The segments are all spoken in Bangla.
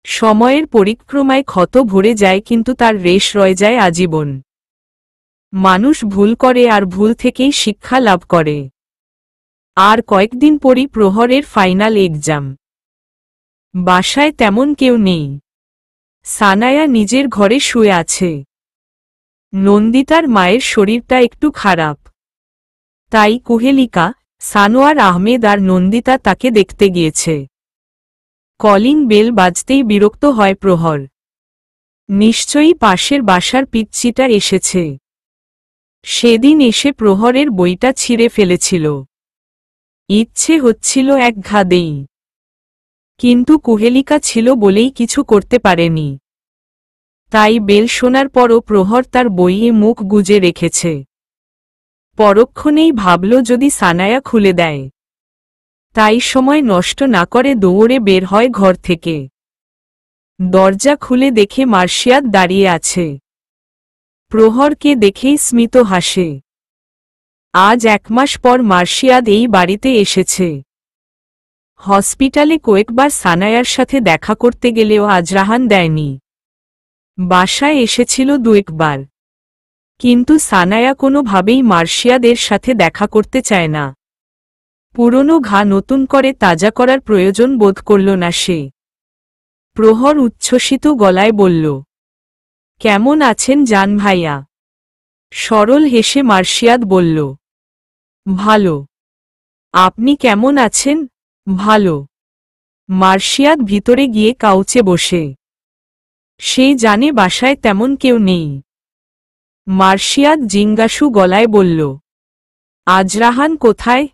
সময়ের পরিক্রমায় ক্ষত ভরে যায় কিন্তু তার রেশ রয়ে যায় আজীবন। মানুষ ভুল করে আর ভুল থেকেই শিক্ষা লাভ করে। আর কয়েকদিন পরই প্রহরের ফাইনাল এক্সাম। বাসায় তেমন কেউ নেই। সানায়া নিজের ঘরে শুয়ে আছে। নন্দিতার মায়ের শরীরটা একটু খারাপ। তাই কুহেলিকা, সানোয়ার আহমেদ আর নন্দিতা তাকে দেখতে গিয়েছে। কলিং বেল বাজতেই বিরক্ত হয় প্রহর। নিশ্চয়ই পাশের বাসার পিচ্চিটা এসেছে। সেদিন এসে প্রহরের বইটা ছিঁড়ে ফেলেছিল। ইচ্ছে হচ্ছিল এক ঘা দেই, কিন্তু কুহেলিকা ছিল বলেই কিছু করতে পারেনি। তাই বেল শোনার পরও প্রহর তার বইয়ে মুখ গুজে রেখেছে। পরক্ষণেই ভাবল যদি সানায়া খুলে দেয়। তাই সময় নষ্ট না করে দৌড়ে বের হয় ঘর থেকে। দরজা খুলে দেখে মার্শিয়াদ দাঁড়িয়ে আছে। প্রহরকে দেখেই স্মিত হাসে। আজ 1 মাস পর মার্শিয়াদ এই বাড়িতে এসেছে। হসপিটালে কয়েকবার সানায়ার সাথে দেখা করতে গেলেও আজরাহান দেয়নি। বাসায় এসেছিল 2 বার, কিন্তু সানায়া কোনোভাবেই মার্শিয়াদের সাথে দেখা করতে চায় না। পুরনো ঘা নতুন করে তাজা করার প্রয়োজন বোধ করল না সে। প্রহর উচ্ছ্বসিত গলায় বলল, কেমন আছেন জান ভাইয়া? সরল হেসে মার্শিয়াদ বলল, ভালো। আপনি কেমন আছেন? ভালো। মার্শিয়াদ ভিতরে গিয়ে কাউচে বসে। সে জানে বাসায় তেমন কেউ নেই। মার্শিয়াদ জিজ্ঞাসু গলায় বলল, আজরাহান কোথায়?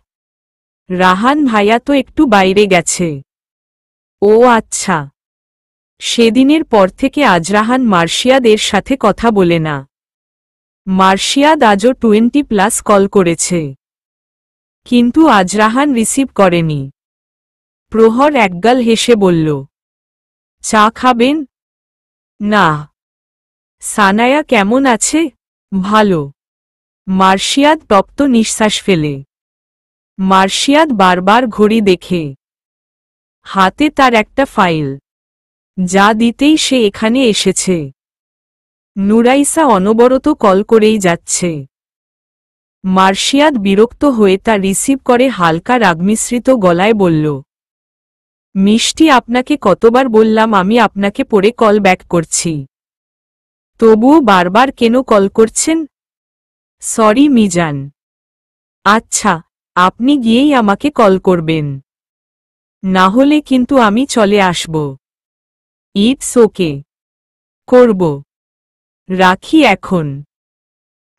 রাহান ভাইয়া তো একটু বাইরে গেছে। ও আচ্ছা। সেদিনের পর থেকে আজরাহান মার্শিয়াদের সাথে কথা বলে না। মার্শিয়াদ আজও 20+ কল করেছে, কিন্তু আজরাহান রিসিভ করেনি। প্রহর একগাল হেসে বলল, চা খাবেন? না। সানায়া কেমন আছে? ভালো। মার্শিয়াদ তপ্ত নিঃশ্বাস ফেলে। মার্শিয়াদ বারবার ঘড়ি দেখে। হাতে তার একটা ফাইল, যা দিতেই সে এখানে এসেছে। নুরাইসা অনবরত কল করেই যাচ্ছে। মার্শিয়াদ বিরক্ত হয়ে তা রিসিভ করে হালকা রাগমিশ্রিত গলায় বলল, মিষ্টি, আপনাকে কতবার বললাম আমি আপনাকে পরে কল ব্যাক করছি। তবুও বারবার কেন কল করছেন? সরি মিজান। আচ্ছা, আপনি গিয়েই আমাকে কল করবেন। না হলে কিন্তু আমি চলে আসব। It's okay. করব। রাখি এখন।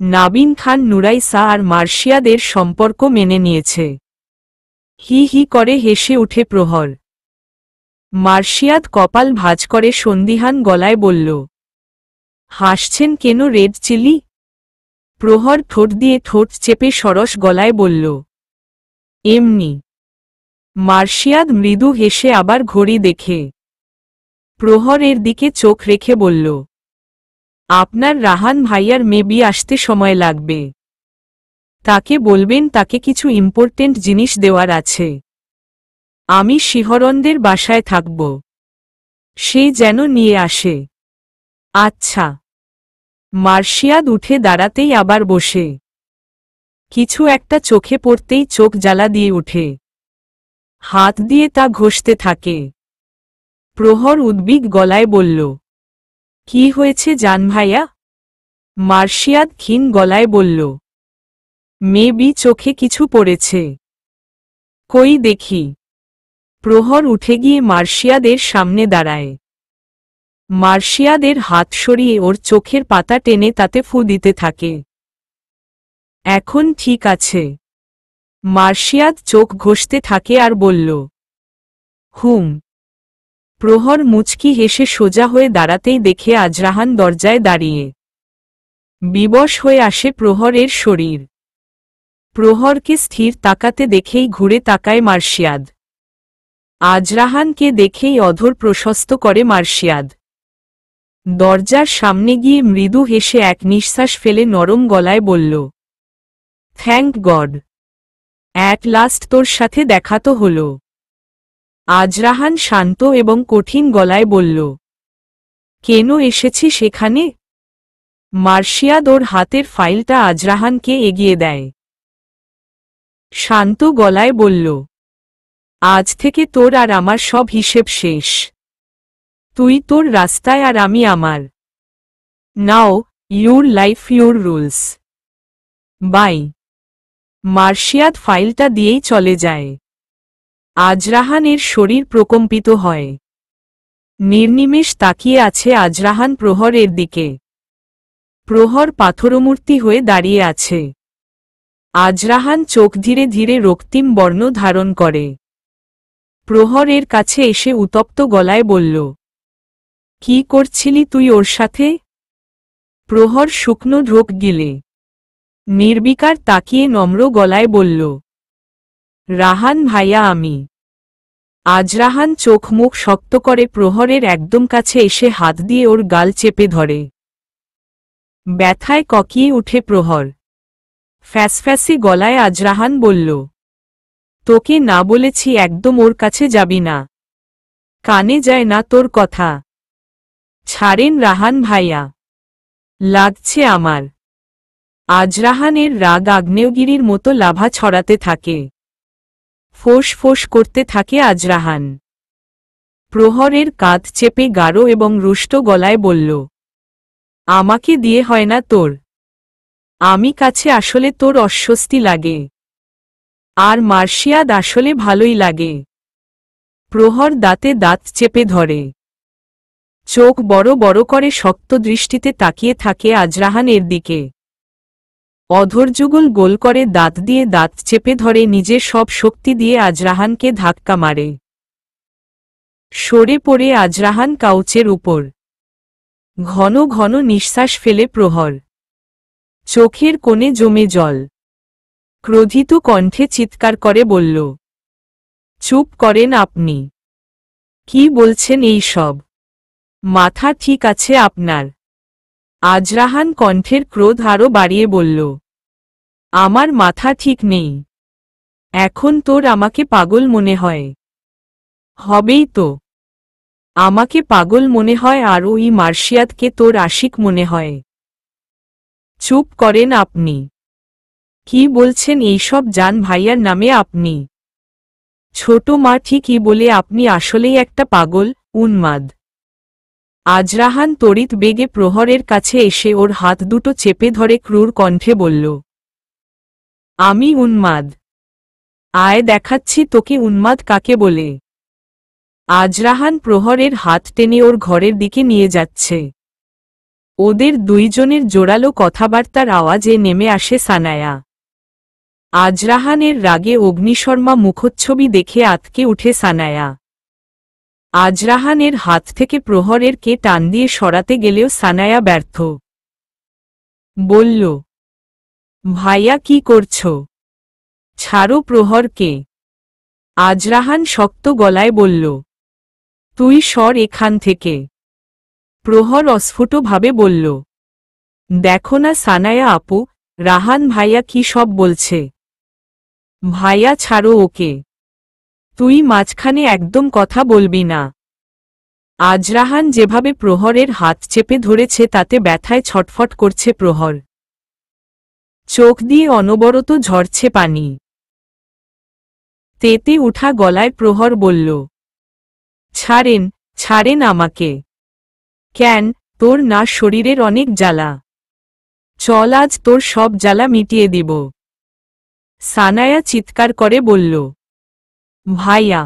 নাবিন খান নুরাইসা আর মার্শিয়াদের সম্পর্ক মেনে নিয়েছে। হি হি করে হেসে উঠে প্রহর। মার্শিয়াদ কপাল ভাঁজ করে সন্দিহান গলায় বলল, হাসছেন কেন রেড চিলি? প্রহর ঠোঁট দিয়ে ঠোঁট চেপে সরস গলায় বলল, এমনি। মার্শিয়াদ মৃদু হেসে আবার ঘড়ি দেখে। প্রহরের দিকে চোখ রেখে বলল, আপনার রাহান ভাইয়ার মেবি আসতে সময় লাগবে। তাকে বলবেন তাকে কিছু ইম্পর্টেন্ট জিনিস দেওয়ার আছে। আমি শিহরণদের বাসায় থাকব। সে যেন নিয়ে আসে। আচ্ছা। মার্শিয়াদ উঠে দাঁড়াতেই আবার বসে। কিছু একটা চোখে পড়তেই চোখ জ্বালা দিয়ে উঠে। হাত দিয়ে তা ঘষতে থাকে। প্রহর উদ্বিগ গলায় বলল, কি হয়েছে জান ভাইয়া? মার্শিয়াদ ক্ষীণ গলায় বলল, মেবি চোখে কিছু পড়েছে। কই দেখি। প্রহর উঠে গিয়ে মার্শিয়াদের সামনে দাঁড়ায়। মার্শিয়াদের হাত সরিয়ে ওর চোখের পাতা টেনে তাতে ফু দিতে থাকে। এখন ঠিক আছে। মার্শিয়াদ চোখ ঘষতে থাকে আর বলল, হুম। প্রহর মুচকি হেসে সোজা হয়ে দাঁড়াতেই দেখে আজরাহান দরজায় দাঁড়িয়ে। বিবশ হয়ে আসে প্রহরের শরীর। প্রহরকে স্থির তাকাতে দেখেই ঘুরে তাকায় মার্শিয়াদ। আজরাহানকে দেখেই অধর প্রশস্ত করে মার্শিয়াদ। দরজার সামনে গিয়ে মৃদু হেসে এক নিঃশ্বাস ফেলে নরম গলায় বলল, থ্যাঙ্ক গড, অ্যাট লাস্ট তোর সাথে দেখা তো হলো। আজরাহান শান্ত এবং কঠিন গলায় বলল, কেন এসেছি সেখানে? মার্শিয়াদ ওর হাতের ফাইলটা আজরাহানকে এগিয়ে দেয়। শান্ত গলায় বলল, আজ থেকে তোর আর আমার সব হিসেব শেষ। তুই তোর রাস্তায় আর আমি আমার। Now, your life your rules. Bye. Marshiyad ফাইলটা দিয়েই চলে যায়। আজরাহানের শরীর প্রকম্পিত হয়। নির্নিমেষ তাকিয়ে আছে আজরাহান প্রহরের দিকে। প্রহর পাথরমূর্তি হয়ে দাঁড়িয়ে আছে। আজরাহান চোখ ধীরে ধীরে রক্তিম বর্ণ ধারণ করে। প্রহরের কাছে এসে উত্তপ্ত গলায় বলল, কি করছিলি তুই ওর সাথে? প্রহর শুকনো ঢোক গিলে নির্বিকার তাকিয়ে নম্র গলায় বলল, রাহান ভাইয়া আমি। আজরাহান চোখ মুখ শক্ত করে প্রহরের একদম কাছে এসে হাত দিয়ে ওর গাল চেপে ধরে। ব্যথায় ককিয়ে উঠে প্রহর। ফ্যাসফ্যাসে গলায় আজরাহান বলল, তোকে না বলেছি একদম ওর কাছে যাবি না। কানে যায় না তোর কথা। ছাড়েন রাহান ভাইয়া। লাগছে আমার। আজরাহানের রাগ আগ্নেয়গিরির মতো লাভা ছড়াতে থাকে। ফোঁস ফোঁস করতে থাকে আজরাহান। প্রহরের কাঁধ চেপে গাঢ় এবং রুষ্ট গলায় বলল, আমাকে দিয়ে হয় না তোর। আমি কাছে আসলে তোর অস্বস্তি লাগে। আর মার্শিয়াদ আসলে ভালোই লাগে। প্রহর দাঁতে দাঁত চেপে ধরে। চোখ বড় বড় করে শক্ত দৃষ্টিতে তাকিয়ে থাকে আজরাহানের দিকে। অধৈর্যগুল গোল করে দাঁত দিয়ে দাঁত চেপে ধরে নিজের সব শক্তি দিয়ে আজরাহানকে ধাক্কা মারে। সরে পড়ে আজরাহান কাউচের উপর। ঘন ঘন নিঃশ্বাস ফেলে প্রহর। চোখের কোণে জমে জল। ক্রোধিত কণ্ঠে চিৎকার করে বলল, চুপ করেন আপনি। কি বলছেন এই সব? মাথা ঠিক আছে আপনার? আজরাহান কণ্ঠের ক্রোধ আরও বাড়িয়ে বলল, আমার মাথা ঠিক নেই। এখন তোর আমাকে পাগল মনে হয়। হবেই তো। আমাকে পাগল মনে হয় আর ওই মার্শিয়াদকে তোর আশিক মনে হয়। চুপ করেন আপনি। কি বলছেন এইসব জান ভাইয়ার নামে আপনি? ছোট মা ঠিকই বলে আপনি আসলেই একটা পাগল, উন্মাদ। আজরাহান তড়িৎ বেগে প্রহরের কাছে এসে ওর হাত দুটো চেপে ধরে ক্রূর কণ্ঠে বলল, আমি উন্মাদ? আয় দেখাচ্ছি তোকে উন্মাদ কাকে বলে। আজরাহান প্রহরের হাত টেনে ওর ঘরের দিকে নিয়ে যাচ্ছে। ওদের দুইজনের জোরালো কথাবার্তার আওয়াজে নেমে আসে সানায়া। আজরাহানের রাগে অগ্নিশর্মা মুখচ্ছবি দেখে আঁতকে উঠে সানায়া। আজরাহানের হাত থেকে প্রহরের কে টান দিয়ে সরাতে গেলেও সানায়া ব্যর্থ। বলল, ভাইয়া কি করছো? ছাড়ো প্রহরকে। আজরাহান শক্ত গলায় বলল, তুই সর এখান থেকে। প্রহর অস্ফুটভাবে বলল, দেখো না সানায়া আপু, রাহান ভাইয়া কি সব বলছে। ভাইয়া ছাড়ো ওকে। তুই মাঝখানে একদম কথা বলবি না। আজরাহান যেভাবে প্রহরের হাত চেপে ধরেছে তাতে ব্যথায় ছটফট করছে প্রহর। চোখ দিয়ে অনবরত ঝরছে পানি। তেতে উঠা গলায় প্রহর বলল, ছাড়েন, ছাড়েন আমাকে। কেন, তোর না শরীরের অনেক জ্বালা? চল আজ তোর সব জ্বালা মিটিয়ে দিব। সানায়া চিৎকার করে বলল, ভাইয়া,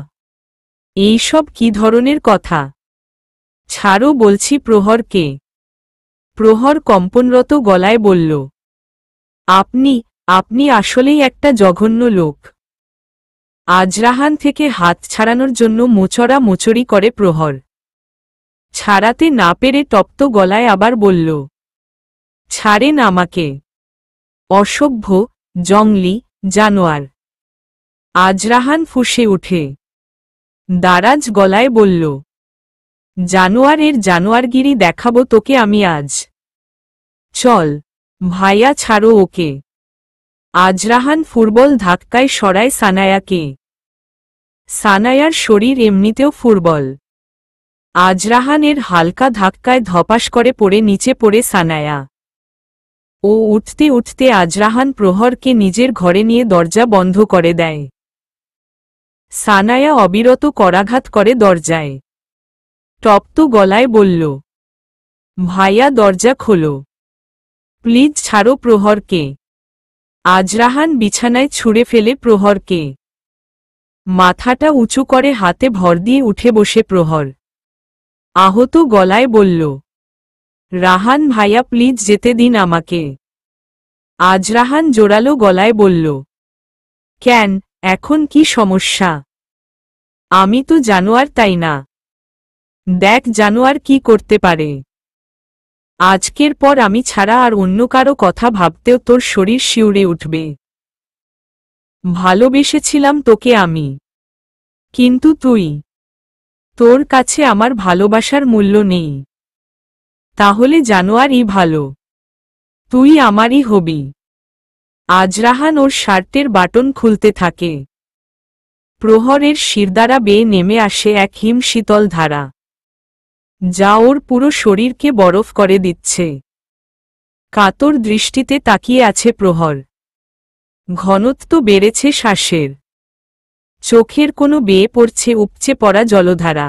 এইসব কি ধরনের কথা? ছাড়ো বলছি প্রহরকে। প্রহর কম্পনরত গলায় বলল, আপনি আসলেই একটা জঘন্য লোক। আজরাহান থেকে হাত ছাড়ানোর জন্য মোচড়া মোচড়ি করে প্রহর। ছাড়াতে না পেরে তপ্ত গলায় আবার বলল, ছাড়েন আমাকে। অসভ্য, জংলি, জানোয়ার। আজরাহান ফুঁসে উঠে দারাজ গলায় বলল, জানোয়ারের জানোয়ারগিরি দেখাবো তোকে আমি আজ। চল, ভাইয়া ছাড়ো ওকে। আজরাহান ফুটবল ধাক্কায় সরায় সানায়াকে। সানায়ার শরীর এমনিতেও ফুরবল। আজরাহানের হালকা ধাক্কায় ধপাস করে পড়ে নিচে পড়ে সানায়া। ও উঠতে উঠতে আজরাহান প্রহরকে নিজের ঘরে নিয়ে দরজা বন্ধ করে দেয়। সানায়া অবিরত করাঘাত করে দরজায়। তপ্ত গলায় বলল, ভাইয়া দরজা খোলো, প্লিজ ছাড়ো প্রহরকে। আজরাহান বিছানায় ছুঁড়ে ফেলে প্রহরকে। মাথাটা উঁচু করে হাতে ভর দিয়ে উঠে বসে প্রহর। আহত গলায় বলল, রাহান ভাইয়া প্লিজ যেতে দিন আমাকে। আজরাহান জোরালো গলায় বলল, কেন, এখন কি সমস্যা? আমি তো জানোয়ার, তাই না? দেখ জানোয়ার কি করতে পারে। আজকের পর আমি ছাড়া আর অন্য কারো কথা ভাবতেও তোর শরীর শিউরে উঠবে। ভালোবেসেছিলাম তোকে আমি, কিন্তু তুই, তোর কাছে আমার ভালোবাসার মূল্য নেই। তাহলে জানোয়ারই ভালো, তুই আমারই হবি। আজরাহান ওর শার্টের বাটন খুলতে থাকে। প্রহরের শিরদাঁড়া বেয়ে নেমে আসে এক হিম শীতল ধারা, যা ওর পুরো শরীরকে বরফ করে দিচ্ছে। কাতর দৃষ্টিতে তাকিয়ে আছে প্রহর। ঘনত্ব বেড়েছে শ্বাসের। চোখের কোনো বেয়ে পড়ছে উপচে পড়া জলধারা।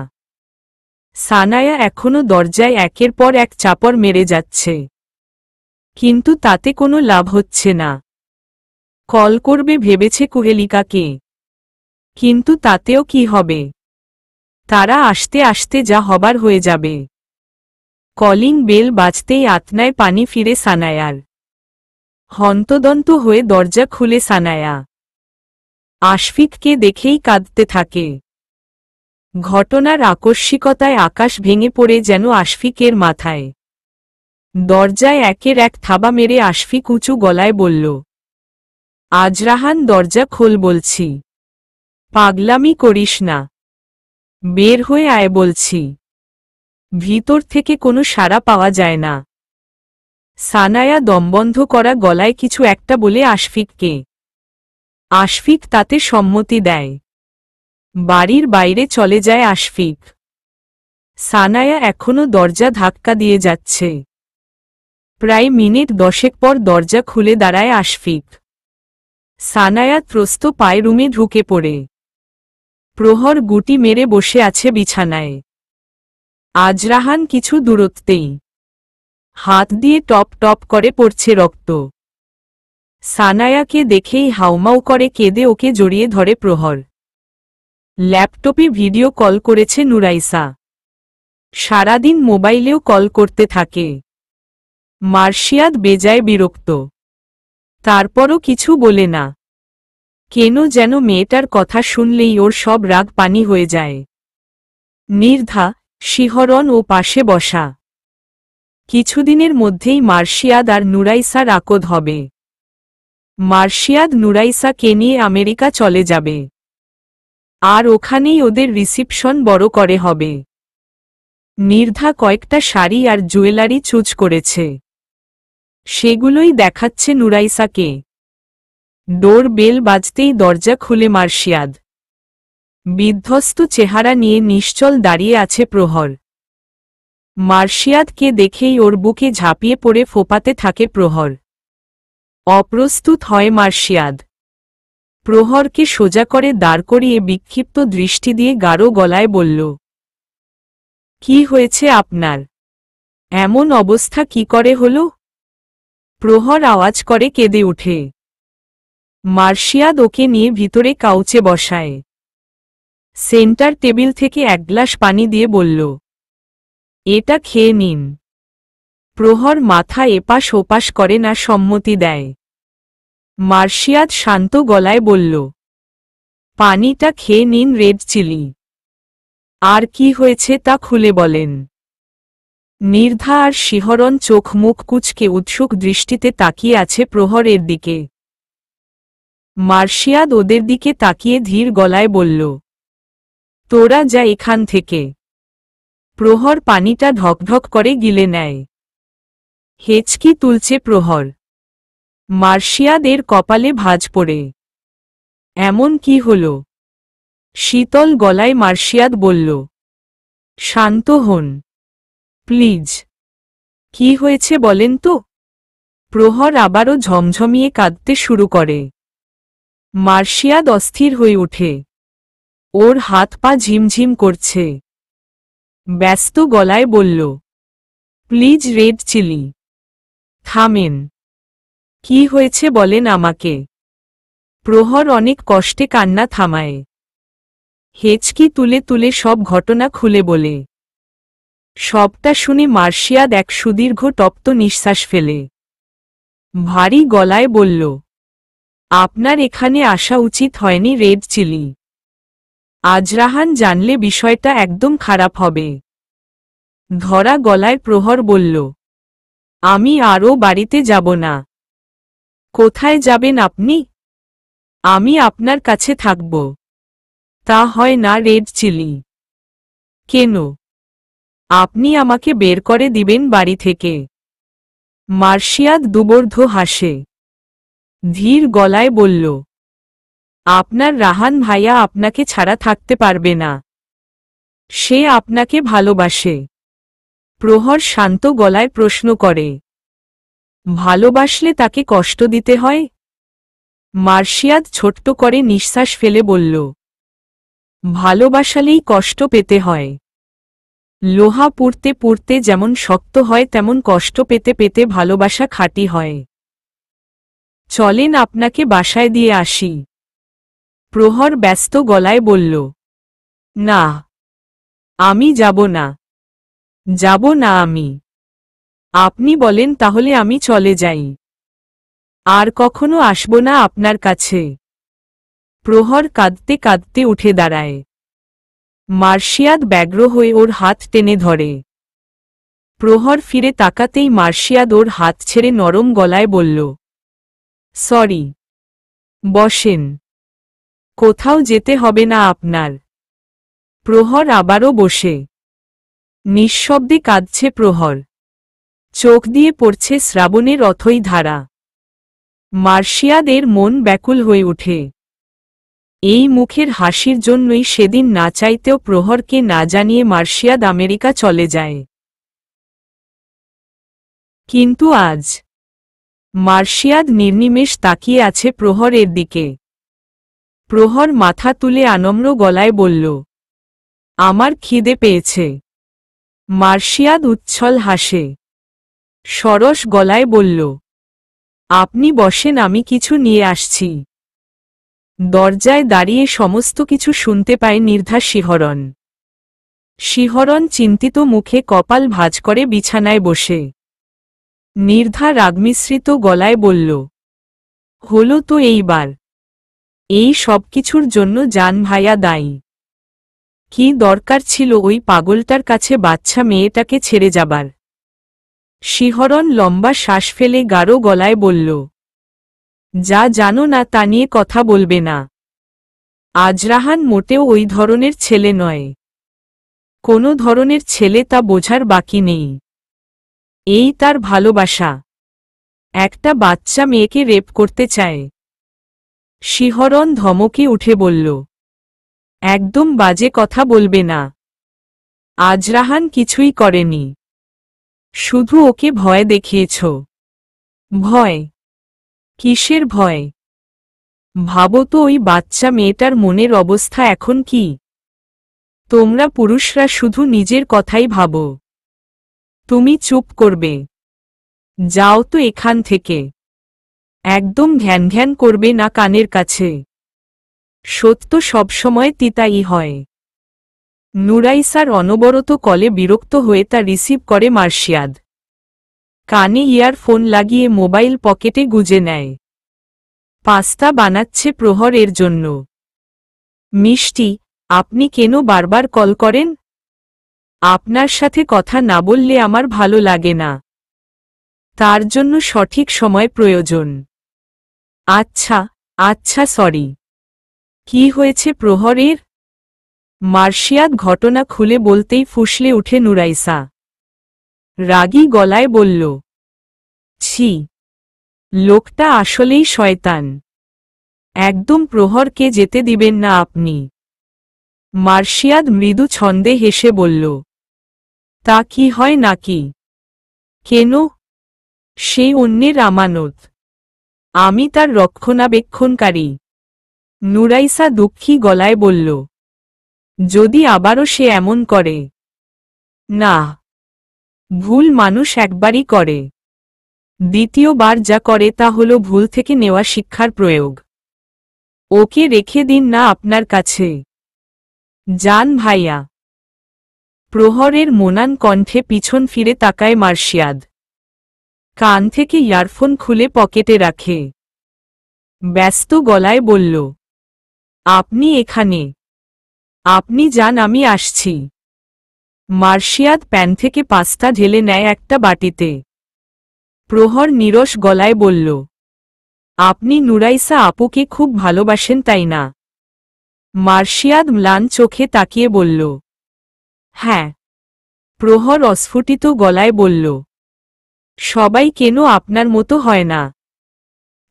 সানায়া এখনো দরজায় একের পর এক চাপড় মেরে যাচ্ছে, কিন্তু তাতে কোনো লাভ হচ্ছে না। কল করবে ভেবেছে কুহেলিকাকে, কিন্তু তাতেও কি হবে? তারা আসতে আসতে যা হবার হয়ে যাবে। কলিং বেল বাজতেই আতনায় পানি ফিরে সানায়ার। হন্তদন্ত হয়ে দরজা খুলে সানায়া। আশফিককে দেখেই কাঁদতে থাকে। ঘটনার আকস্মিকতায় আকাশ ভেঙে পড়ে যেন আশফিকের মাথায়। দরজায় একের এক থাবা মেরে আশফিক উঁচু গলায় বলল, আজরাহান দরজা খোল বলছি। পাগলামি করিস না, বের হয়ে আয় বলছি। ভিতর থেকে কোনো সাড়া পাওয়া যায় না। সানায়া দমবন্ধ করা গলায় কিছু একটা বলে আশফিককে। আশফিক তাতে সম্মতি দেয়। বাড়ির বাইরে চলে যায় আশফিক। সানায়া এখনো দরজা ধাক্কা দিয়ে যাচ্ছে। প্রায় মিনিট 10 পর দরজা খুলে দাঁড়ায় আশফিক। সানায়া ত্রস্ত পায়ে রুমে ঢুকে পড়ে। প্রহর গুটি মেরে বসে আছে বিছানায়। আজরাহান কিছু দূরত্বেই, হাত দিয়ে টপ টপ করে পড়ছে রক্ত। সানায়াকে দেখেই হাউমাউ করে কেঁদে ওকে জড়িয়ে ধরে প্রহর। ল্যাপটপে ভিডিও কল করেছে নুরাইসা। সারাদিন মোবাইলেও কল করতে থাকে। মার্শিয়াদ বেজায় বিরক্ত, তারপরও কিছু বলে না। কেন যেন মেয়েটার কথা শুনলেই ওর সব রাগ পানি হয়ে যায়। নির্ধা, শিহরণ ও পাশে বসা। কিছুদিনের মধ্যেই মার্শিয়াদ আর নুরাইসার আকদ হবে। মার্শিয়াদ নুরাইসাকে নিয়ে আমেরিকা চলে যাবে, আর ওখানেই ওদের রিসিপশন বড় করে হবে। নির্ধা কয়েকটা শাড়ি আর জুয়েলারি চুজ করেছে, সেগুলোই দেখাচ্ছে নুরাইসাকে। ডোর বেল বাজতেই দরজা খুলে মার্শিয়াদ। বিধ্বস্ত চেহারা নিয়ে নিশ্চল দাঁড়িয়ে আছে প্রহর। মার্শিয়াদকে দেখেই ওর বুকে ঝাঁপিয়ে পড়ে ফোপাতে থাকে প্রহর। অপ্রস্তুত হয় মার্শিয়াদ। প্রহরকে সোজা করে দাঁড় করিয়ে বিক্ষিপ্ত দৃষ্টি দিয়ে গাঢ় গলায় বলল, কি হয়েছে আপনার? এমন অবস্থা কি করে হলো? প্রহর আওয়াজ করে কেঁদে ওঠে। মার্শিয়াদ ওকে নিয়ে ভিতরে কাউচে বসায়। সেন্টার টেবিল থেকে এক গ্লাস পানি দিয়ে বলল, এটা খেয়ে নিন। প্রহর মাথা এপাশ ওপাশ করে না সম্মতি দেয়। মার্শিয়াদ শান্ত গলায় বলল, পানিটা খেয়ে নিন রেড চিলি। আর কি হয়েছে তা খুলে বলেন। নির্ধা আর শিহরণ চোখ মুখ কুঁচকে উৎসুক দৃষ্টিতে তাকিয়ে আছে প্রহরের দিকে। মার্শিয়াদ ওদের দিকে তাকিয়ে ধীর গলায় বলল, তোরা যা এখান থেকে। প্রহর পানিটা ঢকঢক করে গিলে নেয়। হেঁচকি তুলছে প্রহর। মার্শিয়াদ এর কপালে ভাঁজ পড়ে। এমন কি হল? শীতল গলায় মার্শিয়াদ বলল, শান্ত হন প্লিজ। কি হয়েছে বলেন তো? প্রহর আবারও ঝমঝমিয়ে কাঁদতে শুরু করে। মার্শিয়াদ অস্থির হয়ে ওঠে। ওর হাত পা ঝিমঝিম করছে। ব্যস্ত গলায় বলল, প্লিজ রেড চিলি, থামেন। কি হয়েছে বলেন আমাকে। প্রহর অনেক কষ্টে কান্না থামায়। হেঁচকি তুলে তুলে সব ঘটনা খুলে বলে। সবটা শুনে মার্শিয়াদ এক সুদীর্ঘ তপ্ত নিঃশ্বাস ফেলে ভারী গলায় বলল, আপনার এখানে আসা উচিত হয়নি রেড চিলি। আজরাহান জানলে বিষয়টা একদম খারাপ হবে। ধরা গলায় প্রহর বলল, আমি আরও বাড়িতে যাব না। কোথায় যাবেন আপনি? আমি আপনার কাছে থাকব। তা হয় না রেড চিলি। কেন? আপনি আমাকে বের করে দিবেন বাড়ি থেকে? মার্শিয়াদ দুবর্ধ হাসে। ধীর গলায় বলল, আপনার রাহান ভাইয়া আপনাকে ছাড়া থাকতে পারবে না। সে আপনাকে ভালোবাসে। প্রহর শান্ত গলায় প্রশ্ন করে, ভালোবাসলে তাকে কষ্ট দিতে হয়? মার্শিয়াদ ছোট্ট করে নিঃশ্বাস ফেলে বলল, ভালোবাসালেই কষ্ট পেতে হয়। লোহা পুড়তে পুড়তে যেমন শক্ত হয় তেমন কষ্ট পেতে পেতে ভালোবাসা খাঁটি হয়। চলেন আপনাকে বাসায় দিয়ে আসি। প্রহর ব্যস্ত গলায় বলল, না, আমি যাব না। যাব না আমি। আপনি বলেন তাহলে আমি চলে যাই। আর কখনো আসব না আপনার কাছে। প্রহর কাঁদতে কাঁদতে উঠে দাঁড়ায়। মার্শিয়াদ ব্যগ্র হয়ে ওর হাত টেনে ধরে। প্রহর ফিরে তাকাতেই মার্শিয়াদ ওর হাত ছেড়ে নরম গলায় বলল, সরি। বসেন। কোথাও যেতে হবে না আপনার। প্রহর আবারও বসে। নিঃশব্দে কাঁদছে প্রহর। চোখ দিয়ে পড়ছে শ্রাবণের অথই ধারা। মার্শিয়াদের মন ব্যাকুল হয়ে ওঠে। এই মুখের হাসির জন্যই সেদিন না চাইতেও প্রহরকে না জানিয়ে মার্শিয়াদ আমেরিকা চলে যায়। কিন্তু আজ মার্শিয়াদ নির্নিমেষ তাকিয়ে আছে প্রহরের দিকে। প্রহর মাথা তুলে আনম্র গলায় বলল, আমার খিদে পেয়েছে। মার্শিয়াদ উচ্ছল হাসে। সরস গলায় বলল, আপনি বসেন, আমি কিছু নিয়ে আসছি। দরজায় দাঁড়িয়ে সমস্ত কিছু শুনতে পায় নির্ধা শিহরণ। শিহরণ চিন্তিত মুখে কপাল ভাঁজ করে বিছানায় বসে। নির্ধা রাগমিশ্রিত গলায় বলল, হলো তো এইবার। এই সব কিছুর জন্য জান ভাইয়া দায়ী। কি দরকার ছিল ওই পাগলটার কাছে বাচ্চা মেয়েটাকে ছেড়ে যাবার? শিহরণ লম্বা শ্বাস ফেলে গাঢ় গলায় বলল, যা জানো না তা নিয়ে কথা বলবে না। আজরাহান মোটেও ওই ধরনের ছেলে নয়। কোনো ধরনের ছেলে তা বোঝার বাকি নেই। এই তার ভালোবাসা। একটা বাচ্চা মেয়েকে রেপ করতে চায়। শিহরণ ধমকে উঠে বলল, একদম বাজে কথা বলবে না। আজরাহান কিছুই করেনি। শুধু ওকে ভয় দেখিয়েছ। ভয়? কিসের ভয়? ভাবো তো ওই বাচ্চা মেয়েটার মনের অবস্থা এখন কি। তোমরা পুরুষরা শুধু নিজের কথাই ভাবো। তুমি চুপ করবে? যাও তো এখান থেকে। একদম ঘ্যান ঘ্যান করবে না কানের কাছে। সত্য সবসময় তিতাই হয়। নুরাইসার অনবরত কলে বিরক্ত হয়ে তা রিসিভ করে মার্শিয়াদ। কানে ইয়ারফোন লাগিয়ে মোবাইল পকেটে গুজে নেয়। পাস্তা বানাচ্ছে প্রহর এর জন্য। মিষ্টি, আপনি কেন বারবার কল করেন? আপনার সাথে কথা না বললে আমার ভালো লাগে না। তার জন্য সঠিক সময় প্রয়োজন। আচ্ছা আচ্ছা, সরি। কি হয়েছে প্রহরের? মার্শিয়াদ ঘটনা খুলে বলতেই ফুঁসলে উঠে নুরাইসা। রাগী গলায় বলল, ছি, লোকটা আসলেই শয়তান। একদম প্রহরকে যেতে দিবেন না আপনি। মার্শিয়াদ মৃদু ছন্দে হেসে বলল, তা কি হয় নাকি? কেন? সে অন্যের আমানত, আমি তার রক্ষণাবেক্ষণকারী। নুরাইসা দুঃখী গলায় বলল, যদি আবারও সে এমন করে? না, ভুল মানুষ একবারই করে, দ্বিতীয়বার যা করে তা হল ভুল থেকে নেওয়া শিক্ষার প্রয়োগ। ওকে রেখে দিন না আপনার কাছে। যান ভাইয়া। প্রহরের মোনান কণ্ঠে পিছন ফিরে তাকায় মার্শিয়াদ। কান থেকে ইয়ারফোন খুলে পকেটে রাখে। ব্যস্ত গলায় বলল, আপনি এখানে? আপনি যান, আমি আসছি। মার্শিয়াদ প্যান থেকে পাস্তা ঢেলে নেয় একটা বাটিতে। প্রহর নীরস গলায় বলল, আপনি নুরাইসা আপুকে খুব ভালোবাসেন তাই না? মার্শিয়াদ ম্লান চোখে তাকিয়ে বলল, হ্যাঁ। প্রহর অস্ফুটিত গলায় বলল, সবাই কেন আপনার মতো হয় না?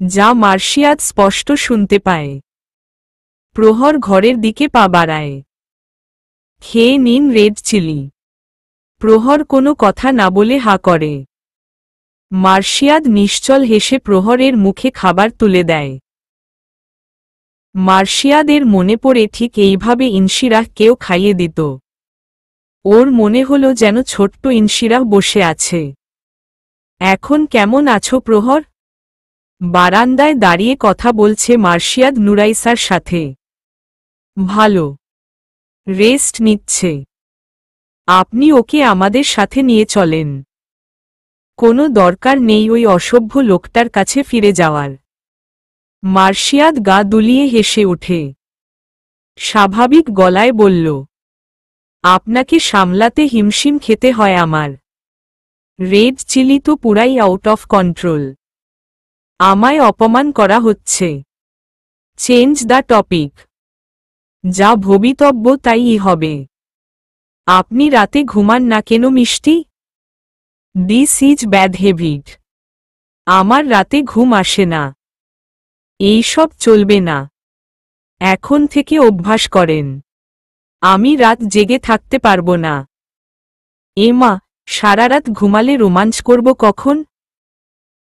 যা মার্শিয়াদ স্পষ্ট শুনতে পায়। প্রহর ঘরের দিকে পা বাড়ায়। খেয়ে নিন রেড চিলি। প্রহর কোনো কথা না বলে হা করে। মার্শিয়াদ নিশ্চল হেসে প্রহরের মুখে খাবার তুলে দেয়। মার্শিয়াদের মনে পড়ে ঠিক এইভাবে ইনশিরাহ কেউ খাইয়ে দিত। ওর মনে হলো যেন ছোট্ট ইনশিরাহ বসে আছে। এখন কেমন আছো প্রহর? বারান্দায় দাঁড়িয়ে কথা বলছে মার্শিয়াদ নুরাইসার সাথে। ভালো, রেস্ট নিচ্ছে। আপনি ওকে আমাদের সাথে নিয়ে চলেন। কোনো দরকার নেই ওই অসভ্য লোকটার কাছে ফিরে যাওয়ার। মার্শিয়াদ গা দুলিয়ে হেসে ওঠে। স্বাভাবিক গলায় বলল, আপনাকে সামলাতে হিমশিম খেতে হয় আমার। রেড চিলি তো পুরাই আউট অফ কন্ট্রোল। আমায় অপমান করা হচ্ছে। Change the topic. যা ভবিতব্য তাই হবে। আপনি রাতে ঘুমান না কেন মিষ্টি? This is bad habit. আমার রাতে ঘুম আসে না। এইসব চলবে না। এখন থেকে অভ্যাস করেন। আমি রাত জেগে থাকতে পারবো না। এমা, সারারাত ঘুমালে রোমাঞ্চ করব কখন?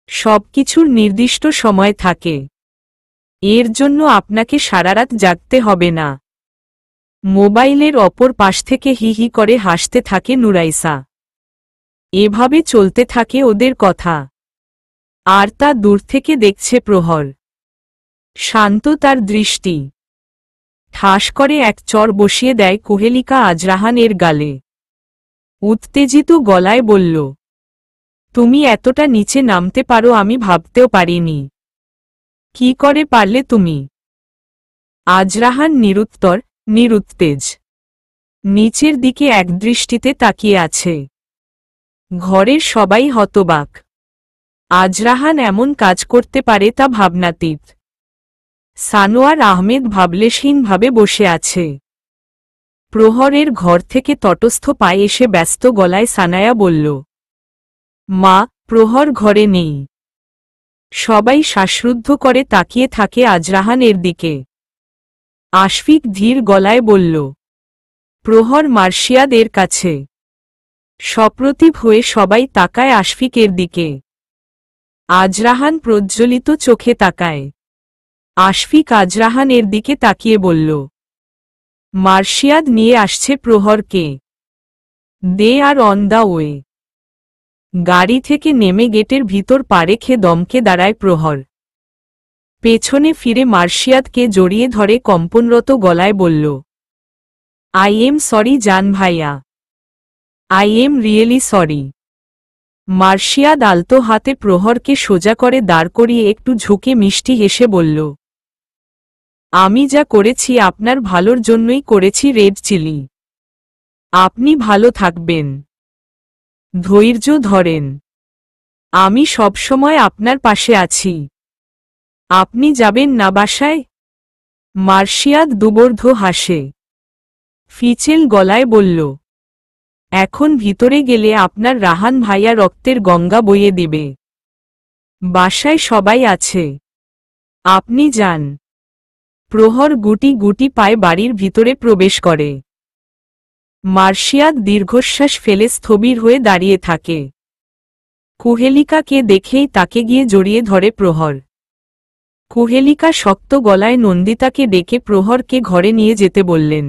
সবকিছুর নির্দিষ্ট সময় থাকে। এর জন্য আপনাকে সারারাত জাগতে হবে না। মোবাইলের অপর পাশ থেকে হি হি করে হাসতে থাকে নুরাইসা। এভাবে চলতে থাকে ওদের কথা। আর তা দূর থেকে দেখছে প্রহর। শান্ত তার দৃষ্টি। ঠাস করে এক চর বসিয়ে দেয় কোহেলিকা আজরাহানের গালে। উত্তেজিত গলায় বলল, তুমি এতটা নিচে নামতে পারো আমি ভাবতেও পারিনি। কি করে পারলে তুমি? আজরাহান নিরুত্তর, নিরুত্তেজ। নিচের দিকে একদৃষ্টিতে তাকিয়ে আছে। ঘরের সবাই হতবাক। আজরাহান এমন কাজ করতে পারে তা ভাবনাতীত। সানোয়ার আহমেদ ভাবলেশহীনভাবে বসে আছে। প্রহরের ঘর থেকে তটস্থ পায়ে এসে ব্যস্ত গলায় সানায়া বলল, মা, প্রহর ঘরে নেই। সবাই শ্বাসরুদ্ধ করে তাকিয়ে থাকে আজরাহানের দিকে। আশফিক ধীর গলায় বলল, প্রহর মার্শিয়াদের কাছে। সপ্রতিভ হয়ে সবাই তাকায় আশফিকের দিকে। আজরাহান প্রজ্জ্বলিত চোখে তাকায়। আশফিক আজরাহানের দিকে তাকিয়ে বলল, মার্শিয়াদ নিয়ে আসছে প্রহরকে। দে আর অন দ্য ওয়ে। গাড়ি থেকে নেমে গেটের ভিতর পা রেখে দমকে দাঁড়ায় প্রহর। পেছনে ফিরে মার্শিয়াদকে জড়িয়ে ধরে কম্পনরত গলায় বলল, আই এম সরি জান ভাইয়া। I am really sorry. Marshiyad আলতো হাতে প্রহরকে সোজা করে দাঁড় করিয়ে একটু ঝুঁকে মিষ্টি হেসে বলল, আমি যা করেছি আপনার ভালোর জন্যই করেছি রেড চিলি। আপনি ভালো থাকবেন। ধৈর্য ধরেন। আমি সবসময় আপনার পাশে আছি। আপনি যাবেন না বাসায়? মার্শিয়াদ দুবর্ধ হাসে। ফিচেল গলায় বলল, এখন ভিতরে গেলে আপনার রাহান ভাইয়া রক্তের গঙ্গা বইয়ে দিবে। বাসায় সবাই আছে। আপনি যান। প্রহর গুটি গুটি পায়ে বাড়ির ভিতরে প্রবেশ করে। মার্শিয়া দীর্ঘশ্বাস ফেলে স্থবির হয়ে দাঁড়িয়ে থাকে। কুহেলিকাকে দেখেই তাকে গিয়ে জড়িয়ে ধরে প্রহর। কুহেলিকা শক্ত গলায় নন্দিতাকে ডেকে প্রহরকে ঘরে নিয়ে যেতে বললেন।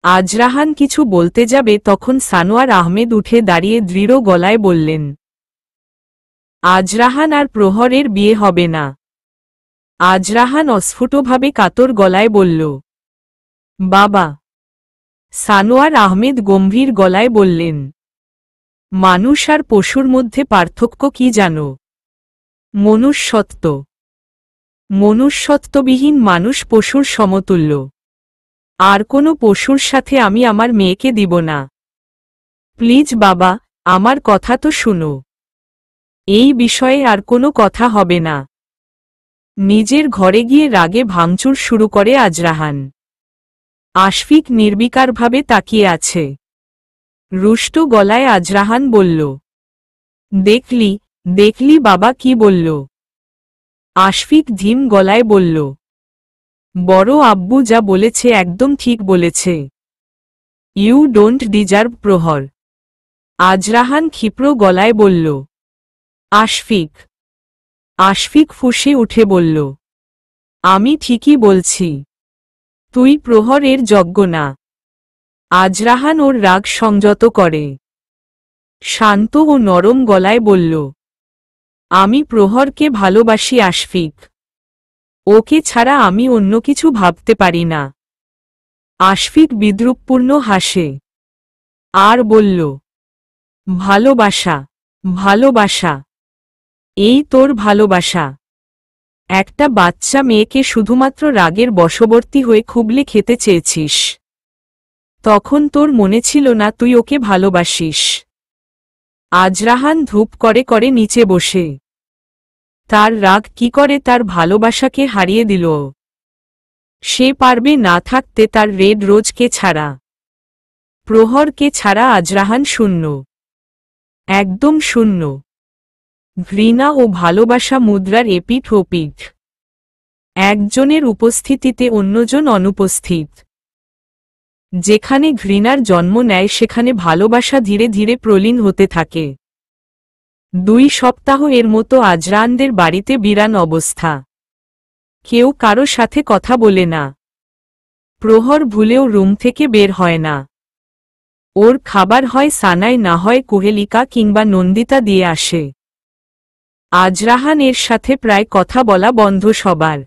আজরাহান কিছু বলতে যাবে তখন সানোয়ার আহমেদ উঠে দাঁড়িয়ে দৃঢ় গলায় বললেন, আজরাহান আর প্রহরের বিয়ে হবে না। আজরাহান অস্ফুটভাবে কাতর গলায় বলল, বাবা। সানোয়ার আহমেদ গম্ভীর গলায় বললেন, মানুষ আর পশুর মধ্যে পার্থক্য কি জানো? মনুষ্যত্ব। মনুষ্যত্ববিহীন মানুষ পশুর সমতুল্য। আর কোনো পশুর সাথে আমি আমার মেয়েকে দিব না। প্লিজ বাবা, আমার কথা তো শুনো। এই বিষয়ে আর কোনো কথা হবে না। নিজের ঘরে গিয়ে রাগে ভাঙচুর শুরু করে আজরাহান। আশফিক নির্বিকারভাবে তাকিয়ে আছে। রুষ্ট গলায় আজরাহান বলল, দেখলি দেখলি বাবা কি বলল? আশফিক ধীম গলায় বলল, বড় আব্বু যা বলেছে একদম ঠিক বলেছে। ইউ ডোন্ট ডিজার্ভ প্রহর। আজরাহান ক্ষিপ্র গলায় বলল, আশফিক। আশফিক ফুঁসে উঠে বলল, আমি ঠিকই বলছি। তুই প্রহরের যোগ্য না। আজরাহান ওর রাগ সংযত করে শান্ত ও নরম গলায় বলল, আমি প্রহরকে ভালোবাসি আশফিক। ওকে ছাড়া আমি অন্য কিছু ভাবতে পারি না। আশফিক বিদ্রুপপূর্ণ হাসে আর বলল, ভালোবাসা? ভালোবাসা? এই তোর ভালোবাসা? একটা বাচ্চা মেয়েকে শুধুমাত্র রাগের বশবর্তী হয়ে খুবলে খেতে চেয়েছিস। তখন তোর মনে ছিল না তুই ওকে ভালোবাসিস। আজরাহান ধূপ করে করে নিচে বসে। তার রাগ কি করে তার ভালোবাসাকে হারিয়ে দিল। সে পারবে না থাকতে তার রেড রোজকে ছাড়া। প্রহরকে ছাড়া আজরাহান শূন্য। একদম শূন্য। ঘৃণা ও ভালোবাসা মুদ্রার এপিঠ ওপিঠ। একজনের উপস্থিতিতে অন্যজন অনুপস্থিত। যেখানে ঘৃণার জন্ম নেয় সেখানে ভালোবাসা ধীরে ধীরে প্রলীন হতে থাকে। 2 সপ্তাহ এর মতো আজরানদের বাড়িতে বিরান অবস্থা। কেউ কারো সাথে কথা বলে না। প্রহর ভুলেও রুম থেকে বের হয় না। ওর খাবার হয় সানাই না হয় কুহেলিকা কিংবা নন্দিতা দিয়ে আসে। আজরাহান এর সাথে প্রায় কথা বলা বন্ধ সবার।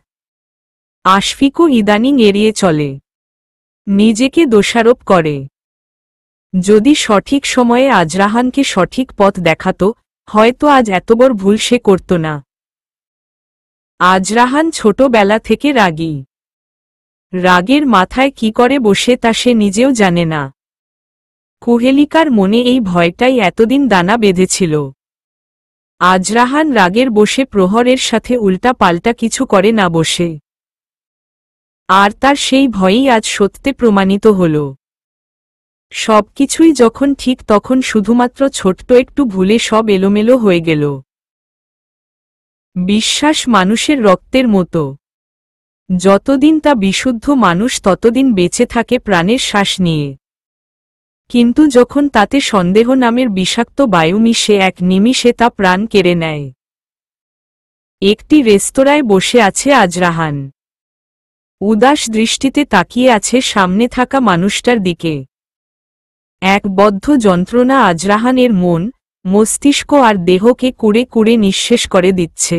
আশফিকও ইদানিং এড়িয়ে চলে। নিজেকে দোষারোপ করে। যদি সঠিক সময়ে আজরাহানকে সঠিক পথ দেখাত, হয়তো আজ এত বড় ভুল সে করত না। আজরাহান ছোটবেলা থেকে রাগী। রাগের মাথায় কি করে বসে তা সে নিজেও জানে না। কুহেলিকার মনে এই ভয়টাই এতদিন দানা বেঁধেছিল। আজরাহান রাগের বসে প্রহরের সাথে উল্টা পাল্টা কিছু করে না বসে। আর তার সেই ভয়ই আজ সত্যে প্রমাণিত হল। সবকিছুই যখন ঠিক তখন শুধুমাত্র ছোট্ট একটু ভুলে সব এলোমেলো হয়ে গেল। বিশ্বাস মানুষের রক্তের মতো। যতদিন তা বিশুদ্ধ মানুষ ততদিন বেঁচে থাকে প্রাণের শ্বাস নিয়ে। কিন্তু যখন তাতে সন্দেহ নামের বিষাক্ত বায়ু মিশে এক নিমিষে তা প্রাণ কেড়ে নেয়। একটি রেস্তোরাঁয় বসে আছে আজরাহান। উদাস দৃষ্টিতে তাকিয়ে আছে সামনে থাকা মানুষটার দিকে। এক বদ্ধ যন্ত্রণা আজরাহানের মন, মস্তিষ্ক আর দেহকে কুড়ে কুড়ে নিঃশেষ করে দিচ্ছে।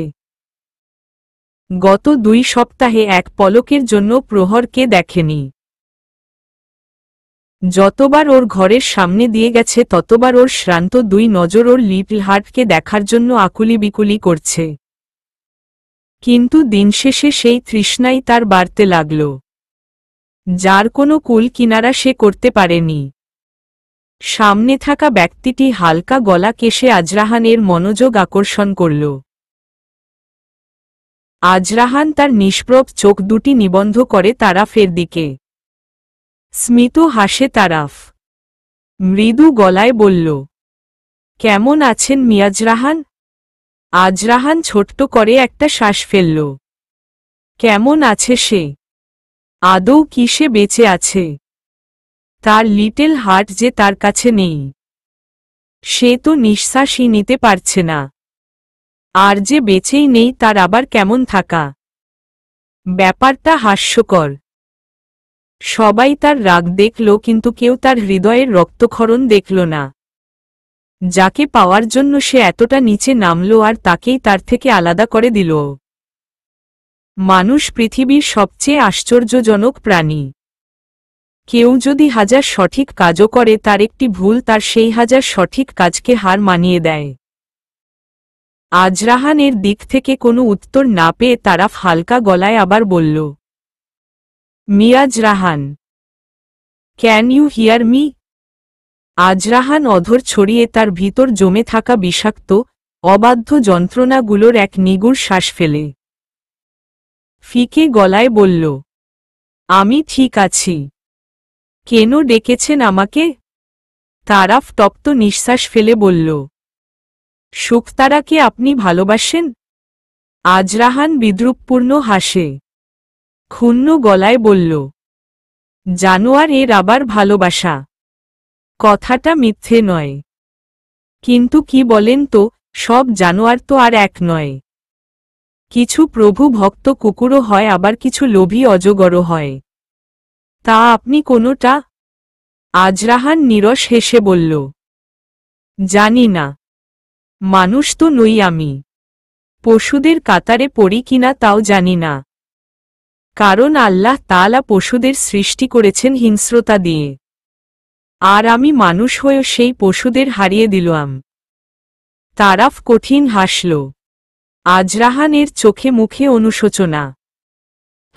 গত 2 সপ্তাহে এক পলকের জন্য প্রহরকে দেখেনি। যতবার ওর ঘরের সামনে দিয়ে গেছে ততবার ওর শ্রান্ত 2 নজর ওর লিটল হার্টকে দেখার জন্য আকুলি বিকুলি করছে। কিন্তু দিন শেষে সেই তৃষ্ণাই তার বাড়তে লাগল, যার কোনো কুল কিনারা সে করতে পারেনি। সামনে থাকা ব্যক্তিটি হালকা গলা কেশে আজরাহানের মনোযোগ আকর্ষণ করল। আজরাহান তার নিষ্প্রভ চোখ দুটি নিবন্ধ করে তারাফের দিকে। স্মিত হাসে তারাফ। মৃদু গলায় বলল, কেমন আছেন মিয়াজরাহান? আজরাহান ছোট্ট করে একটা শ্বাস ফেলল। কেমন আছে সে? আদৌ কি সে বেঁচে আছে? তার লিটল হার্ট যে তার কাছে নেই। সে তো নিঃশ্বাসই নিতে পারছে না। আর যে বেঁচেই নেই তার আবার কেমন থাকা? ব্যাপারটা হাস্যকর। সবাই তার রাগ দেখল কিন্তু কেউ তার হৃদয়ের রক্তক্ষরণ দেখল না। যাকে পাওয়ার জন্য সে এতটা নিচে নামল আর তাকেই তার থেকে আলাদা করে দিল। মানুষ পৃথিবীর সবচেয়ে আশ্চর্যজনক প্রাণী। কেউ যদি হাজার সঠিক কাজও করে তার একটি ভুল তার সেই হাজার সঠিক কাজকে হার মানিয়ে দেয়। আজরাহানের দিক থেকে কোনো উত্তর না পেয়ে তারাফ হালকা গলায় আবার বলল, মিয়াজরাহান, ক্যান ইউ হিয়ার মি? আজরাহান অধর ছড়িয়ে তার ভিতর জমে থাকা বিষাক্ত, অবাধ্য যন্ত্রণাগুলোর এক নিগুড় শ্বাস ফেলে ফিকে গলায় বলল, আমি ঠিক আছি। কেন ডেকেছেন আমাকে? তারাফ তপ্ত নিঃশ্বাস ফেলে বলল, শুকতারাকে আপনি ভালোবাসেন? আজরাহান বিদ্রুপপূর্ণ হাসে ক্ষুণ্ণ গলায় বলল, জানোয়ার এর আবার ভালোবাসা? কথাটা মিথ্যে নয়। কিন্তু কি বলেন তো, সব জানোয়ার তো আর এক নয়। কিছু প্রভু ভক্ত কুকুরও হয় আবার কিছু লোভী অজগরও হয়। তা আপনি কোনোটা? আজরাহান নীরস হেসে বলল, জানি না। মানুষ তো নই আমি। পশুদের কাতারে পড়ি কিনা তাও জানি না। কারণ আল্লাহ তাআলা পশুদের সৃষ্টি করেছেন হিংস্রতা দিয়ে। আর আমি মানুষ হয়েও সেই পশুদের হারিয়ে দিলাম। তারাফ কঠিন হাসল। আজরাহানের চোখে মুখে অনুশোচনা।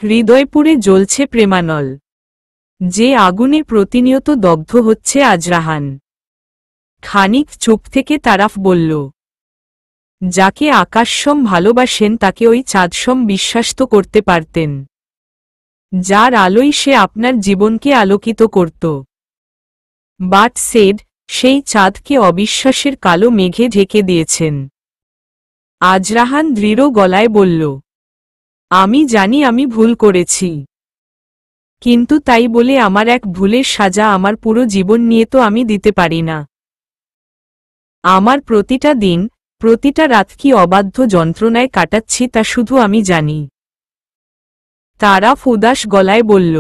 হৃদয়পুরে জ্বলছে প্রেমানল। যে আগুনে প্রতিনিয়ত দগ্ধ হচ্ছে আজরাহান। খানিক চুপ থেকে তারাফ বলল, যাকে আকাশসম ভালোবাসেন তাকে ওই চাঁদসম বিশ্বাস তো করতে পারতেন। যার আলোই সে আপনার জীবনকে আলোকিত করত। বাট সেড, সেই চাঁদকে অবিশ্বাসের কালো মেঘে ঢেকে দিয়েছেন। আজরাহান দৃঢ় গলায় বলল, আমি জানি আমি ভুল করেছি। কিন্তু তাই বলে আমার এক ভুলের সাজা আমার পুরো জীবন নিয়ে তো আমি দিতে পারি না। আমার প্রতিটা দিন, প্রতিটা রাত কি অবাধ্য যন্ত্রণায় কাটাচ্ছি তা শুধু আমি জানি। তারাফ উদাস গলায় বলল,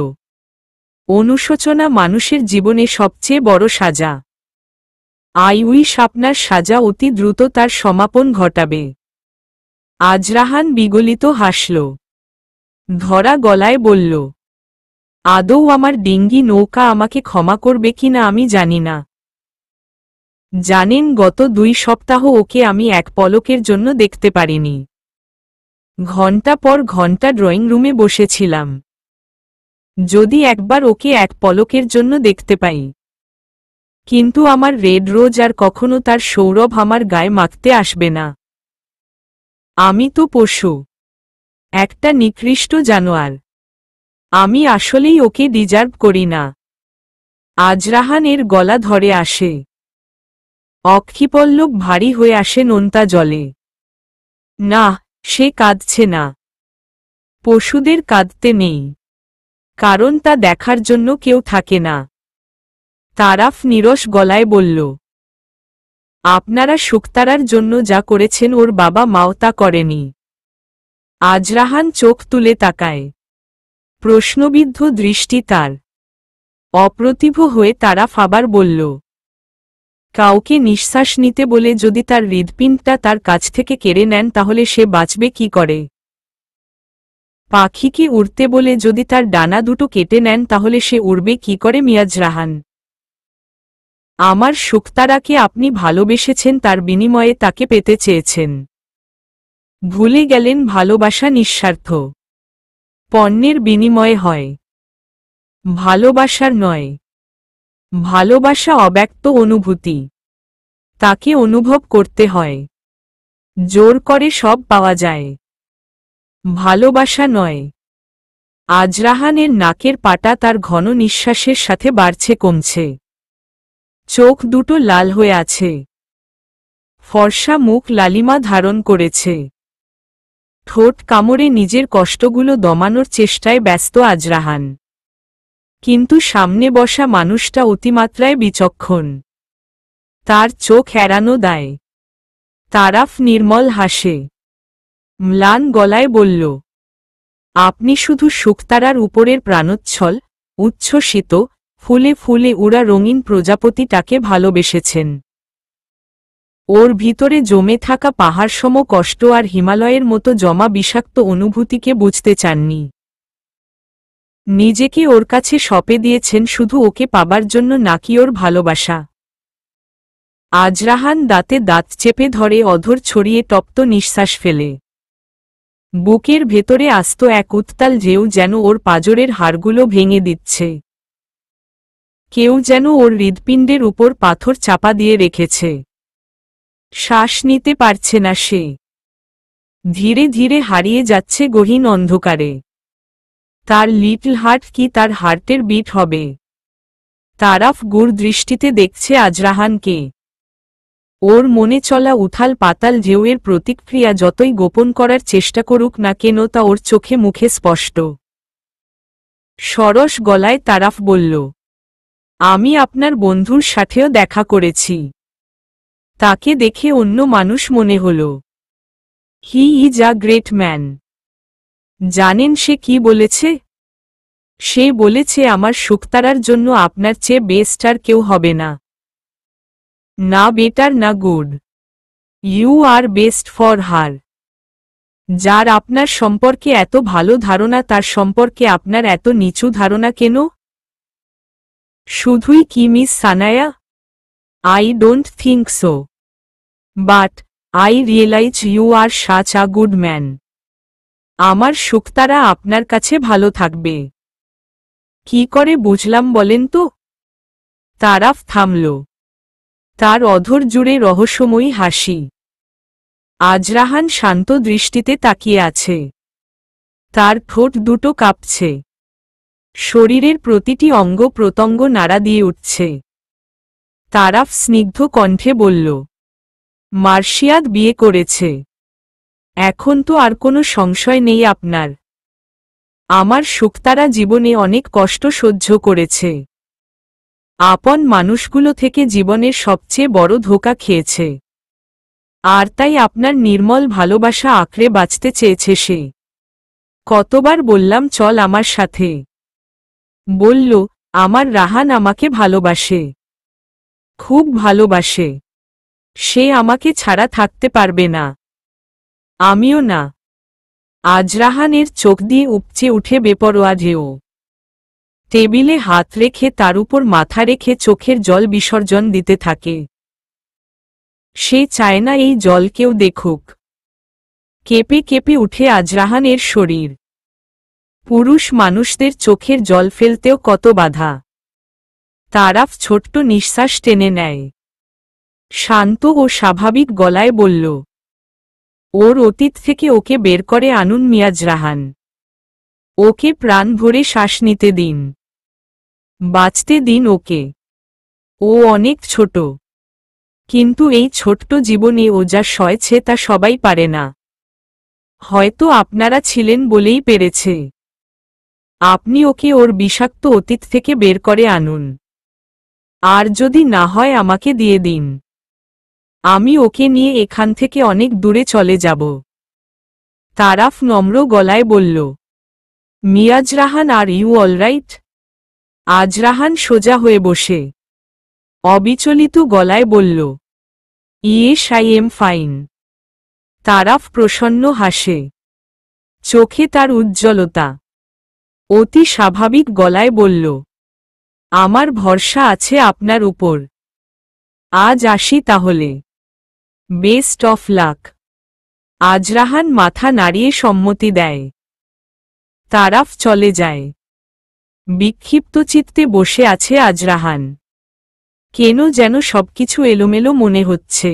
অনুশোচনা মানুষের জীবনে সবচেয়ে বড় সাজা। আই উইশ আপনার সাজা অতি দ্রুত তার সমাপন ঘটাবে। আজরাহান বিগলিত হাসল। ধরা গলায় বলল, আদৌ আমার ডিঙ্গি নৌকা আমাকে ক্ষমা করবে কিনা আমি জানি না। জানেন গত 2 সপ্তাহ ওকে আমি এক পলকের জন্য দেখতে পারিনি। ঘণ্টা পর ঘণ্টা ড্রয়িং রুমে বসেছিলাম। যদি একবার ওকে এক পলকের জন্য দেখতে পাই। কিন্তু আমার রেড রোজ আর কখনো তার সৌরভ আমার গায়ে মাখতে আসবে না। আমি তো পশু, একটা নিকৃষ্ট জানোয়ার। আমি আসলেই ওকে ডিজার্ভ করি না। আজরাহানের গলা ধরে আসে। অক্ষিপল্লব ভারী হয়ে আসে নোনতা জলে। না, সে কাঁদছে না। পশুদের কাঁদতে নেই। কারণ তা দেখার জন্য কেউ থাকে না। তারাফ নীরস গলায় বলল, আপনারা শুকতারার জন্য যা করেছেন ওর বাবা মাও তা করেনি। আজরাহান চোখ তুলে তাকায়। প্রশ্নবিদ্ধ দৃষ্টি তার। অপ্রতিভ হয়ে তারাফ আবার বলল, কাউকে নিঃশ্বাস নিতে বলে যদি তার হৃদপিণ্ডটা তার কাছ থেকে কেড়ে নেন তাহলে সে বাঁচবে কি করে? পাখিকে উড়তে বলে যদি তার ডানা দুটো কেটে নেন তাহলে সে উড়বে কি করে? মিয়াজরাহান, আমার শুকতারাকে আপনি ভালোবেসেছেন, তার বিনিময়ে তাকে পেতে চেয়েছেন। ভুলে গেলেন ভালোবাসা নিঃস্বার্থ। পণ্যের বিনিময়ে হয়। ভালোবাসার নয়। ভালোবাসা অব্যক্ত অনুভূতি। তাকে অনুভব করতে হয়। জোর করে সব পাওয়া যায়। ভালোবাসা নয়। আজরাহানের নাকের পাটা তার ঘন নিঃশ্বাসের সাথে বাড়ছে কমছে। চোখ দুটো লাল হয়ে আছে। ফর্সা মুখ লালিমা ধারণ করেছে। ঠোঁট কামড়ে নিজের কষ্টগুলো দমানোর চেষ্টায় ব্যস্ত আজরাহান। কিন্তু সামনে বসা মানুষটা অতিমাত্রায় বিচক্ষণ। তার চোখ এড়ানো দেয়। তারাফ নির্মল হাসে। ম্লান গলায় বলল, আপনি শুধু শুকতারার উপরের প্রাণোচ্ছল, উচ্ছ্বসিত, ফুলে ফুলে উড়া রঙিন প্রজাপতিটাকে ভালোবেসেছেন। ওর ভিতরে জমে থাকা পাহাড়সম কষ্ট আর হিমালয়ের মতো জমা বিষাক্ত অনুভূতিকে বুঝতে চাননি। নিজেকে ওর কাছে সঁপে দিয়েছেন শুধু ওকে পাবার জন্য, নাকি ওর ভালোবাসা? আজরাহান দাঁতে দাঁত চেপে ধরে অধর ছড়িয়ে তপ্ত নিঃশ্বাস ফেলে। বুকের ভেতরে আস্ত এক উত্তাল ঢেউ যেন ওর পাঁজরের হাড়গুলো ভেঙে দিচ্ছে। কেউ যেন ওর হৃৎপিণ্ডের উপর পাথর চাপা দিয়ে রেখেছে। শ্বাস নিতে পারছে না সে। ধীরে ধীরে হারিয়ে যাচ্ছে গহীন অন্ধকারে। তার লিটল হার্ট কি তার হার্টের বিট হবে? তারাফ গুড় দৃষ্টিতে দেখছে আজরাহানকে। ওর মনে চলা উথাল পাতাল ঢেউয়ের প্রতিক্রিয়া যতই গোপন করার চেষ্টা করুক না কেন তা ওর চোখে মুখে স্পষ্ট। সরস গলায় তারাফ বলল, আমি আপনার বন্ধুর সাথেও দেখা করেছি। তাকে দেখে অন্য মানুষ মনে হল। He is a great man. জানেন সে কি বলেছে? সে বলেছে আমার শুকতারার জন্য আপনার চেয়ে বেস্ট আর কেউ হবে না। না বেটার না good, you are best for her. যার আপনার সম্পর্কে এত ভালো ধারণা তার সম্পর্কে আপনার এত নিচু ধারণা কেন? শুধুই কি miss Sanaya? I don't think so, but I realise you are such a good man. আমার শুকতারা আপনার কাছে ভালো থাকবে। কি করে বুঝলাম বলেন তো? তারাফ থামল। তার অধর জুড়ে রহস্যময়ী হাসি। আজরাহান শান্ত দৃষ্টিতে তাকিয়ে আছে। তার ঠোঁট দুটো কাঁপছে। শরীরের প্রতিটি অঙ্গ প্রত্যঙ্গ নাড়া দিয়ে উঠছে। তারাফ স্নিগ্ধ কণ্ঠে বলল, মার্শিয়াদ বিয়ে করেছে। এখন তো আর কোনো সংশয় নেই আপনার। আমার শুকতারা জীবনে অনেক কষ্ট সহ্য করেছে। আপন মানুষগুলো থেকে জীবনের সবচেয়ে বড় ধোঁকা খেয়েছে। আর তাই আপনার নির্মল ভালোবাসা আঁকড়ে বাঁচতে চেয়েছে সে। কতবার বললাম চল আমার সাথে। বলল, আমার রাহান আমাকে ভালোবাসে, খুব ভালোবাসে। সে আমাকে ছাড়া থাকতে পারবে না। আমিও না। আজরাহানের চোখ দিয়ে উপচে উঠে বেপরোয়া ঢেউ। টেবিলে হাত রেখে তার উপর মাথা রেখে চোখের জল বিসর্জন দিতে থাকে। সে চায় না এই জল কেউ দেখুক। কেঁপে কেঁপে উঠে আজরাহানের শরীর। পুরুষ মানুষদের চোখের জল ফেলতেও কত বাধা। তারাফ ছোট্ট নিঃশ্বাস টেনে নেয়। শান্ত ও স্বাভাবিক গলায় বলল, ওর অতীত থেকে ওকে বের করে আনুন মিয়াজরাহান। ওকে প্রাণ ভরে শ্বাস নিতে দিন। বাঁচতে দিন ওকে। ও অনেক ছোট। কিন্তু এই ছোট্ট জীবনে ও যা সয়েছে তা সবাই পারে না। হয়তো আপনারা ছিলেন বলেই পেরেছে। আপনি ওকে ওর বিষাক্ত অতীত থেকে বের করে আনুন। আর যদি না হয় আমাকে দিয়ে দিন। আমি ওকে নিয়ে এখান থেকে অনেক দূরে চলে যাব। তারাফ নম্র গলায় বলল, মিয়াজরাহান আর ইউ অলরাইট? আজরাহান সোজা হয়ে বসে অবিচলিত গলায় বলল, ইয়েস আই এম ফাইন। তারাফ প্রসন্ন হাসে। চোখে তার উজ্জ্বলতা। অতি স্বাভাবিক গলায় বলল, আমার ভরসা আছে আপনার উপর। আজ আসি তাহলে। Best of luck. আজরাহান মাথা নাড়িয়ে সম্মতি দেয়। তারাফ চলে যায়। বিক্ষিপ্ত চিত্তে বসে আছে আজরাহান। কেন যেন সবকিছু এলোমেলো মনে হচ্ছে।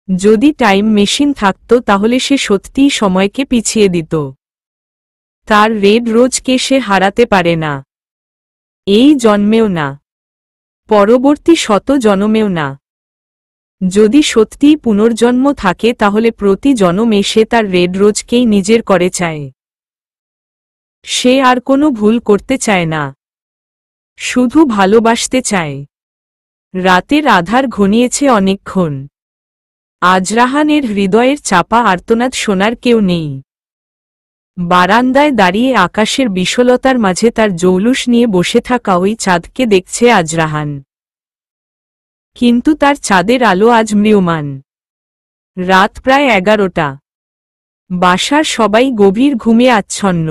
যদি টাইম মেশিন থাকত তাহলে সে সত্যিই সময়কে পিছিয়ে দিত। তার রেড রোজকে সে হারাতে পারে না। এই জন্মেও না, পরবর্তী শত জন্মেও না। যদি সত্যিই পুনর্জন্ম থাকে তাহলে প্রতি জন্মে সে তার রেড রোজকেই নিজের করে চায়। সে আর কোনো ভুল করতে চায় না, শুধু ভালোবাসতে চায়। রাতের আধার ঘনিয়েছে অনেকক্ষণ। আজরাহানের হৃদয়ের চাপা আর্তনাদ শোনার কেউ নেই। বারান্দায় দাঁড়িয়ে আকাশের বিশালতার মাঝে তার জৌলুস নিয়ে বসে থাকা ওই চাঁদকে দেখছে আজরাহান। কিন্তু তার চাঁদের আলো আজ ম্রিয়মাণ। রাত প্রায় 11টা। বাসার সবাই গভীর ঘুমে আচ্ছন্ন।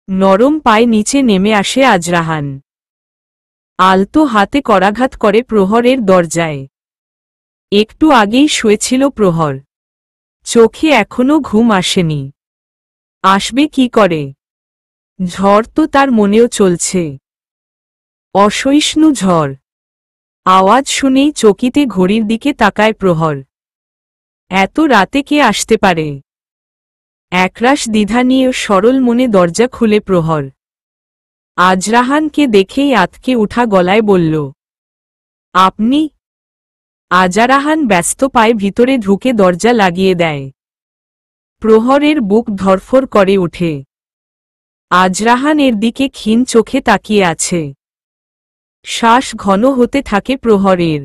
নরম পায়ে নিচে নেমে আসে আজরাহান। আলতো হাতে করাঘাত করে প্রহরের দরজায়। একটু আগেই শুয়েছিল প্রহর, চোখে এখনো ঘুম আসেনি। আসবে কি করে? ঝড় তো তার মনেও চলছে, অসহিষ্ণু ঝড়। আওয়াজ শুনেই চকিতে ঘড়ির দিকে তাকায় প্রহর। এত রাতে কে আসতে পারে? একরাশ দ্বিধা নিয়ে সরল মনে দরজা খুলে প্রহর। আজরাহানকে দেখেই আতকে উঠা গলায় বলল, আপনি? আজরাহান ব্যস্ত পায়ে ভিতরে ঢুকে দরজা লাগিয়ে দেয়। প্রহরের বুক ধরফর করে ওঠে। আজরাহানের দিকে ক্ষীণ চোখে তাকিয়ে আছে। শ্বাস ঘন হতে থাকে প্রহরের।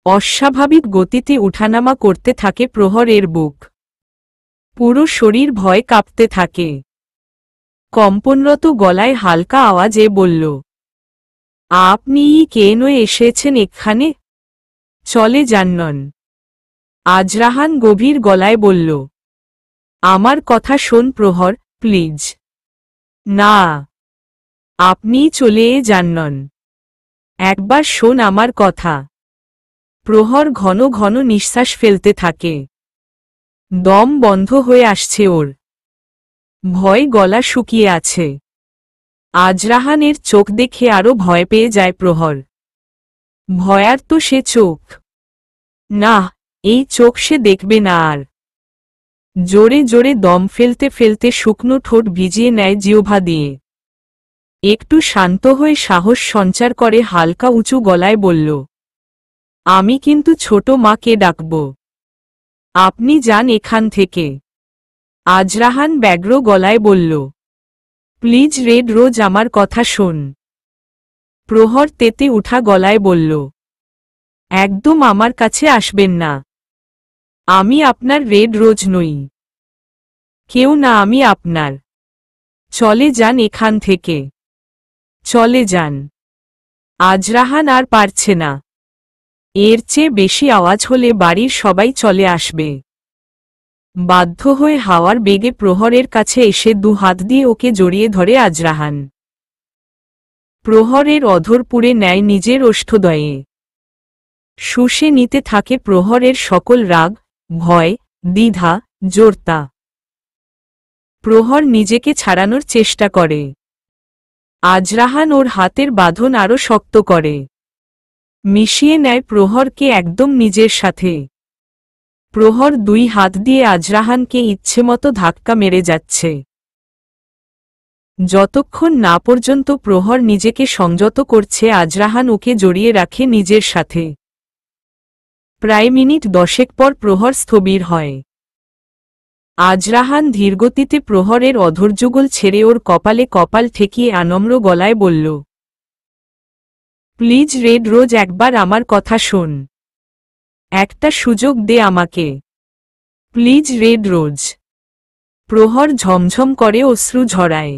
অস্বাভাবিক গতিতে উঠানামা করতে থাকে প্রহরের বুক। পুরো শরীর ভয়ে কাঁপতে থাকে। কম্পনরত গলায় হালকা আওয়াজে বলল, আপনি কেন এসেছেন এখানে? চলে যান। আজরাহান গভীর গলায় বলল, আমার কথা শোন প্রহর, প্লিজ। না, আপনি চলে যান। একবার শোন আমার কথা। প্রহর ঘন ঘন নিঃশ্বাস ফেলতে থাকে। দম বন্ধ হয়ে আসছে ওর। ভয় গলা শুকিয়ে আছে। আজরাহানের চোখ দেখে আরো ভয় পেয়ে যায় প্রহর। ভয়ার্ত সে চোখ। না, এই চোখ সে দেখবে না আর। জোরে জোরে দম ফেলতে ফেলতে শুকনো ঠোঁট ভিজিয়ে নেয় জিহ্বা দিয়ে। একটু শান্ত হয়ে সাহস সঞ্চার করে হালকা উঁচু গলায় বলল, আমি কিন্তু ছোট মাকে ডাকব। আপনি যান এখান থেকে। আজরাহান ব্যগ্র গলায় বলল, প্লিজ রেড রোজ আমার কথা শোন। প্রহর তেতে উঠা গলায় বলল, একদম আমার কাছে আসবেন না। আমি আপনার রেড রোজ নই। কেউ না, আমি আপনার। চলে যান এখান থেকে। চলে যান। আজরাহান আর পারছে না। এর চেয়ে বেশি আওয়াজ হলে বাড়ির সবাই চলে আসবে। বাধ্য হয়ে হাওয়ার বেগে প্রহরের কাছে এসে দু হাত দিয়ে ওকে জড়িয়ে ধরে আজরাহান। প্রহরের অধর পুড়ে নেয় নিজের ওষ্ঠদয়ে। শুষে নিতে থাকে প্রহরের সকল রাগ, ভয়, দ্বিধা, জড়তা। প্রহর নিজেকে ছাড়ানোর চেষ্টা করে। আজরাহান ওর হাতের বাঁধন আরো শক্ত করে। মিশিয়ে নেয় প্রহরকে একদম নিজের সাথে। প্রহর দুই হাত দিয়ে আজরাহানকে ইচ্ছেমতো ধাক্কা মেরে যাচ্ছে। যতক্ষণ না পর্যন্ত প্রহর নিজেকে সংযত করছে আজরাহান ওকে জড়িয়ে রাখে নিজের সাথে। প্রায় মিনিট 10 পর প্রহর স্থবির হয়। আজরাহান ধীরগতিতে প্রহরের অধৈর্যগোল ছেড়ে ওর কপালে কপাল ঠেকিয়ে আনম্র গলায় বলল, প্লিজ রেড রোজ, একবার আমার কথা শোন। একটা সুযোগ দে আমাকে। Please red rose. প্রহর ঝমঝম করে অশ্রু ঝরায়।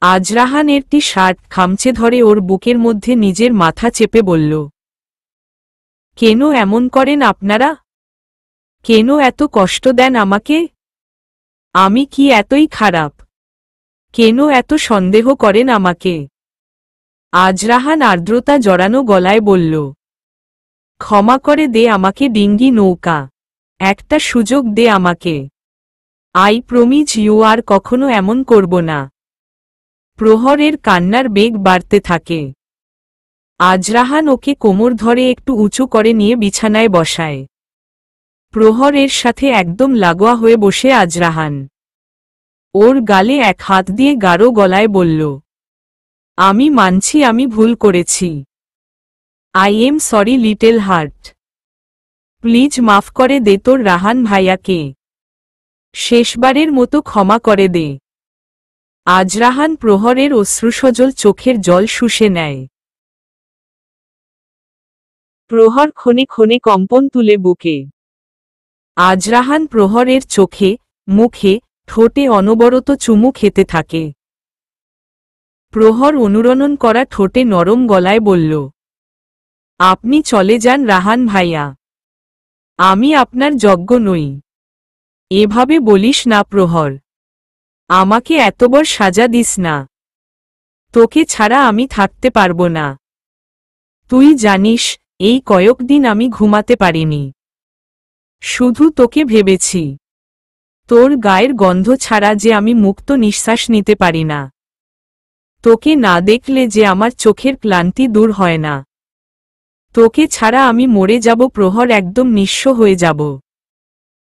আজরাহানের টি শার্ট খামচে ধরে ওর বুকের মধ্যে নিজের মাথা চেপে বলল, কেন এমন করেন আপনারা? কেন এত কষ্ট দেন আমাকে? আমি কি এতই খারাপ? কেন এত সন্দেহ করেন আমাকে? আজরাহান আর্দ্রতা জড়ানো গলায় বলল, ক্ষমা করে দে আমাকে ডিঙ্গি নৌকা। একটা সুযোগ দে আমাকে। আই প্রমিজ ইউ আর কখনো এমন করব না। প্রহরের কান্নার বেগ বাড়তে থাকে। আজরাহান ওকে কোমর ধরে একটু উঁচু করে নিয়ে বিছানায় বসায়। প্রহরের সাথে একদম লাগোয়া হয়ে বসে আজরাহান। ওর গালে এক হাত দিয়ে গাঢ় গলায় বলল, আমি মানছি আমি ভুল করেছি। I am sorry little heart. Please মাফ করে দে তোর রাহান ভাইয়াকে। শেষবারের মতো ক্ষমা করে দে। আজ রাহান প্রহরের অশ্রুসজল চোখের জল শুষে নেয়। প্রহর ক্ষণে ক্ষণে কম্পন তুলে বুকে। আজ রাহান প্রহরের চোখে, মুখে, ঠোঁটে অনবরত চুমু খেতে থাকে। প্রহর অনুরণন করা ঠোঁটে নরম গলায় বলল, আপনি চলে যান রাহান ভাইয়া। আমি আপনার যোগ্য নই। এভাবে বলিস না প্রহর। আমাকে এত বড় সাজা দিস না। তোকে ছাড়া আমি থাকতে পারবো না। তুই জানিস, এই কয়েকদিন আমি ঘুমাতে পারিনি। শুধু তোকে ভেবেছি। তোর গায়ের গন্ধ ছাড়া যে আমি মুক্ত নিঃশ্বাস নিতে পারি না। তোকে না দেখলে যে আমার চোখের ক্লান্তি দূর হয় না। তোকে ছাড়া আমি মরে যাব প্রহর, একদম নিঃস্ব হয়ে যাব।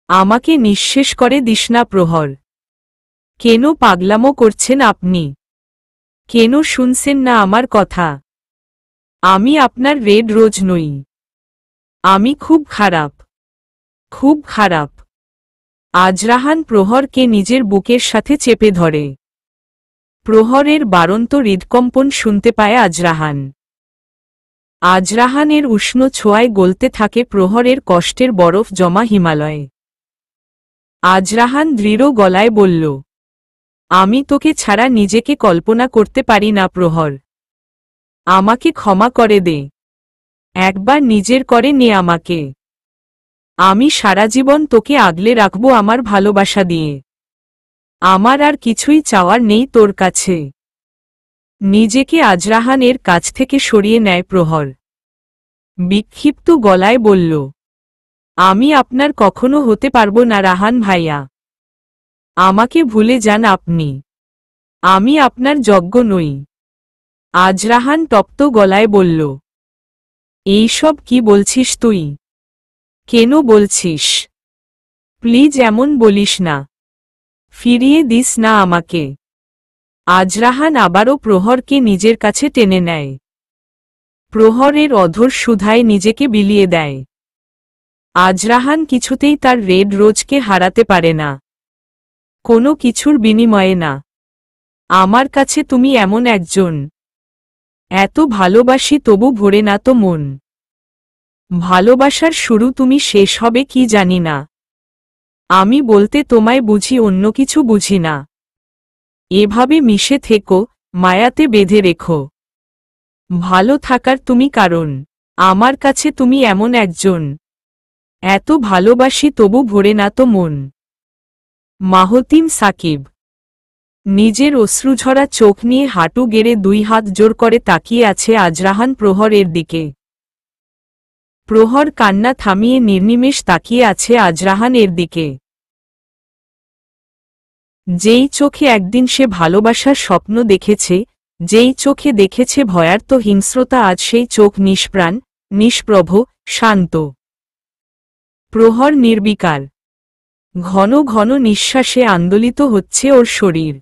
আমাকে নিঃশেষ করে দিস না প্রহর। কেন পাগলামো করছেন আপনি? কেন শুনছেন না আমার কথা? আমি আপনার রেড রোজ নই। আমি খুব খারাপ, খুব খারাপ। আজ রাহান প্রহরকে নিজের বুকের সাথে চেপে ধরে। প্রহরের বারন্ত হৃদকম্পন শুনতে পায় আজরাহান। আজরাহানের উষ্ণ ছোঁয়ায় গলতে থাকে প্রহরের কষ্টের বরফ জমা হিমালয়ে। আজরাহান দৃঢ় গলায় বলল, আমি তোকে ছাড়া নিজেকে কল্পনা করতে পারি না প্রহর। আমাকে ক্ষমা করে দে। একবার নিজের করে নে আমাকে। আমি সারা জীবন তোকে আগলে রাখব আমার ভালোবাসা দিয়ে। আমার আর কিছুই চাওয়ার নেই তোর কাছে। নিজেকে আজরাহানের কাছ থেকে সরিয়ে নেয় প্রহর। বিক্ষিপ্ত গলায় বলল, আমি আপনার কখনো হতে পারবো না রাহান ভাইয়া। আমাকে ভুলে যান আপনি। আমি আপনার যোগ্য নই। আজরাহান তপ্ত গলায় বলল, এইসব কি বলছিস তুই? কেন বলছিস? প্লিজ এমন বলিস না। ফিরিয়ে দিস না আমাকে। আজরাহান আবারও প্রহরকে নিজের কাছে টেনে নেয়। প্রহরের অধর সুধায় নিজেকে বিলিয়ে দেয়। আজরাহান কিছুতেই তার রেড রোজকে হারাতে পারে না। কোনো কিছুর বিনিময়ে না। আমার কাছে তুমি এমন একজন। এত ভালোবাসি তবু ভরে না তো মন। ভালোবাসার শুরু তুমি শেষ হবে কি জানি না। আমি বলতে তোমায় বুঝি, অন্য কিছু বুঝি না। এভাবে মিশে থেকো, মায়াতে বেঁধে রেখো। ভালো থাকার তুমি কারণ। আমার কাছে তুমি এমন একজন। এত ভালোবাসি তবু ভরে না তো মন। মাহতিম সাকিব। নিজের অশ্রুঝরা চোখ নিয়ে হাঁটু গেড়ে দুই হাত জোর করে তাকিয়ে আছে আজরাহান প্রহরের দিকে। প্রহর কান্না থামিয়ে নির্নিমেষ তাকিয়ে আছে আজরাহানের দিকে। যেই চোখে একদিন সে ভালোবাসার স্বপ্ন দেখেছে, যেই চোখে দেখেছে ভয়ার্ত হিংস্রতা, আজ সেই চোখ নিষ্প্রাণ, নিষ্প্রভ, শান্ত। প্রহর নির্বিকার। ঘন ঘন নিঃশ্বাসে আন্দোলিত হচ্ছে ওর শরীর।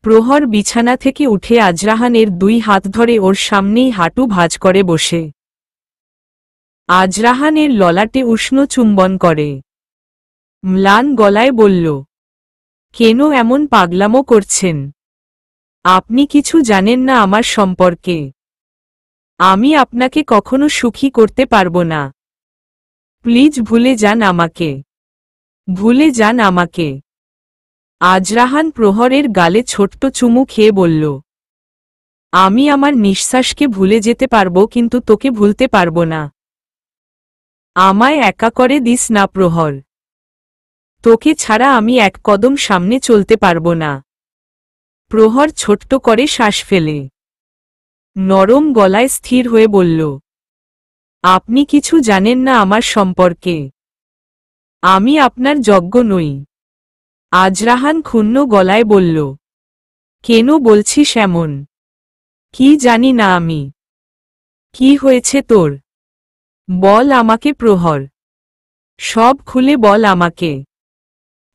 প্রহর বিছানা থেকে উঠে আজরাহানের দুই হাত ধরে ওর সামনেই হাঁটু ভাঁজ করে বসে। আজরাহানের ললাটে উষ্ণ চুম্বন করে। ম্লান গলায় বলল, কেন এমন পাগলামো করছেন? আপনি কিছু জানেন না আমার সম্পর্কে। আমি আপনাকে কখনো সুখী করতে পারবো না। প্লিজ ভুলে যান আমাকে। ভুলে যান আমাকে। আজরাহান প্রহরের গালে ছোট্ট চুমু খেয়ে বলল, আমি আমার নিঃশ্বাসকে ভুলে যেতে পারবো, কিন্তু তোকে ভুলতে পারবো না। আমায় একা করে দিস না প্রহর। তোকে ছাড়া আমি এক কদম সামনে চলতে পারবো না। প্রহর ছোট্ট করে শ্বাস ফেলে নরম গলায় স্থির হয়ে বলল, আপনি কিছু জানেন না আমার সম্পর্কে। আমি আপনার যোগ্য নই। আজরাহান ক্ষুণ্ণ গলায় বলল, কেন বলছিস এমন? কি জানি না আমি? কি হয়েছে তোর? বল আমাকে প্রহর। সব খুলে বল আমাকে।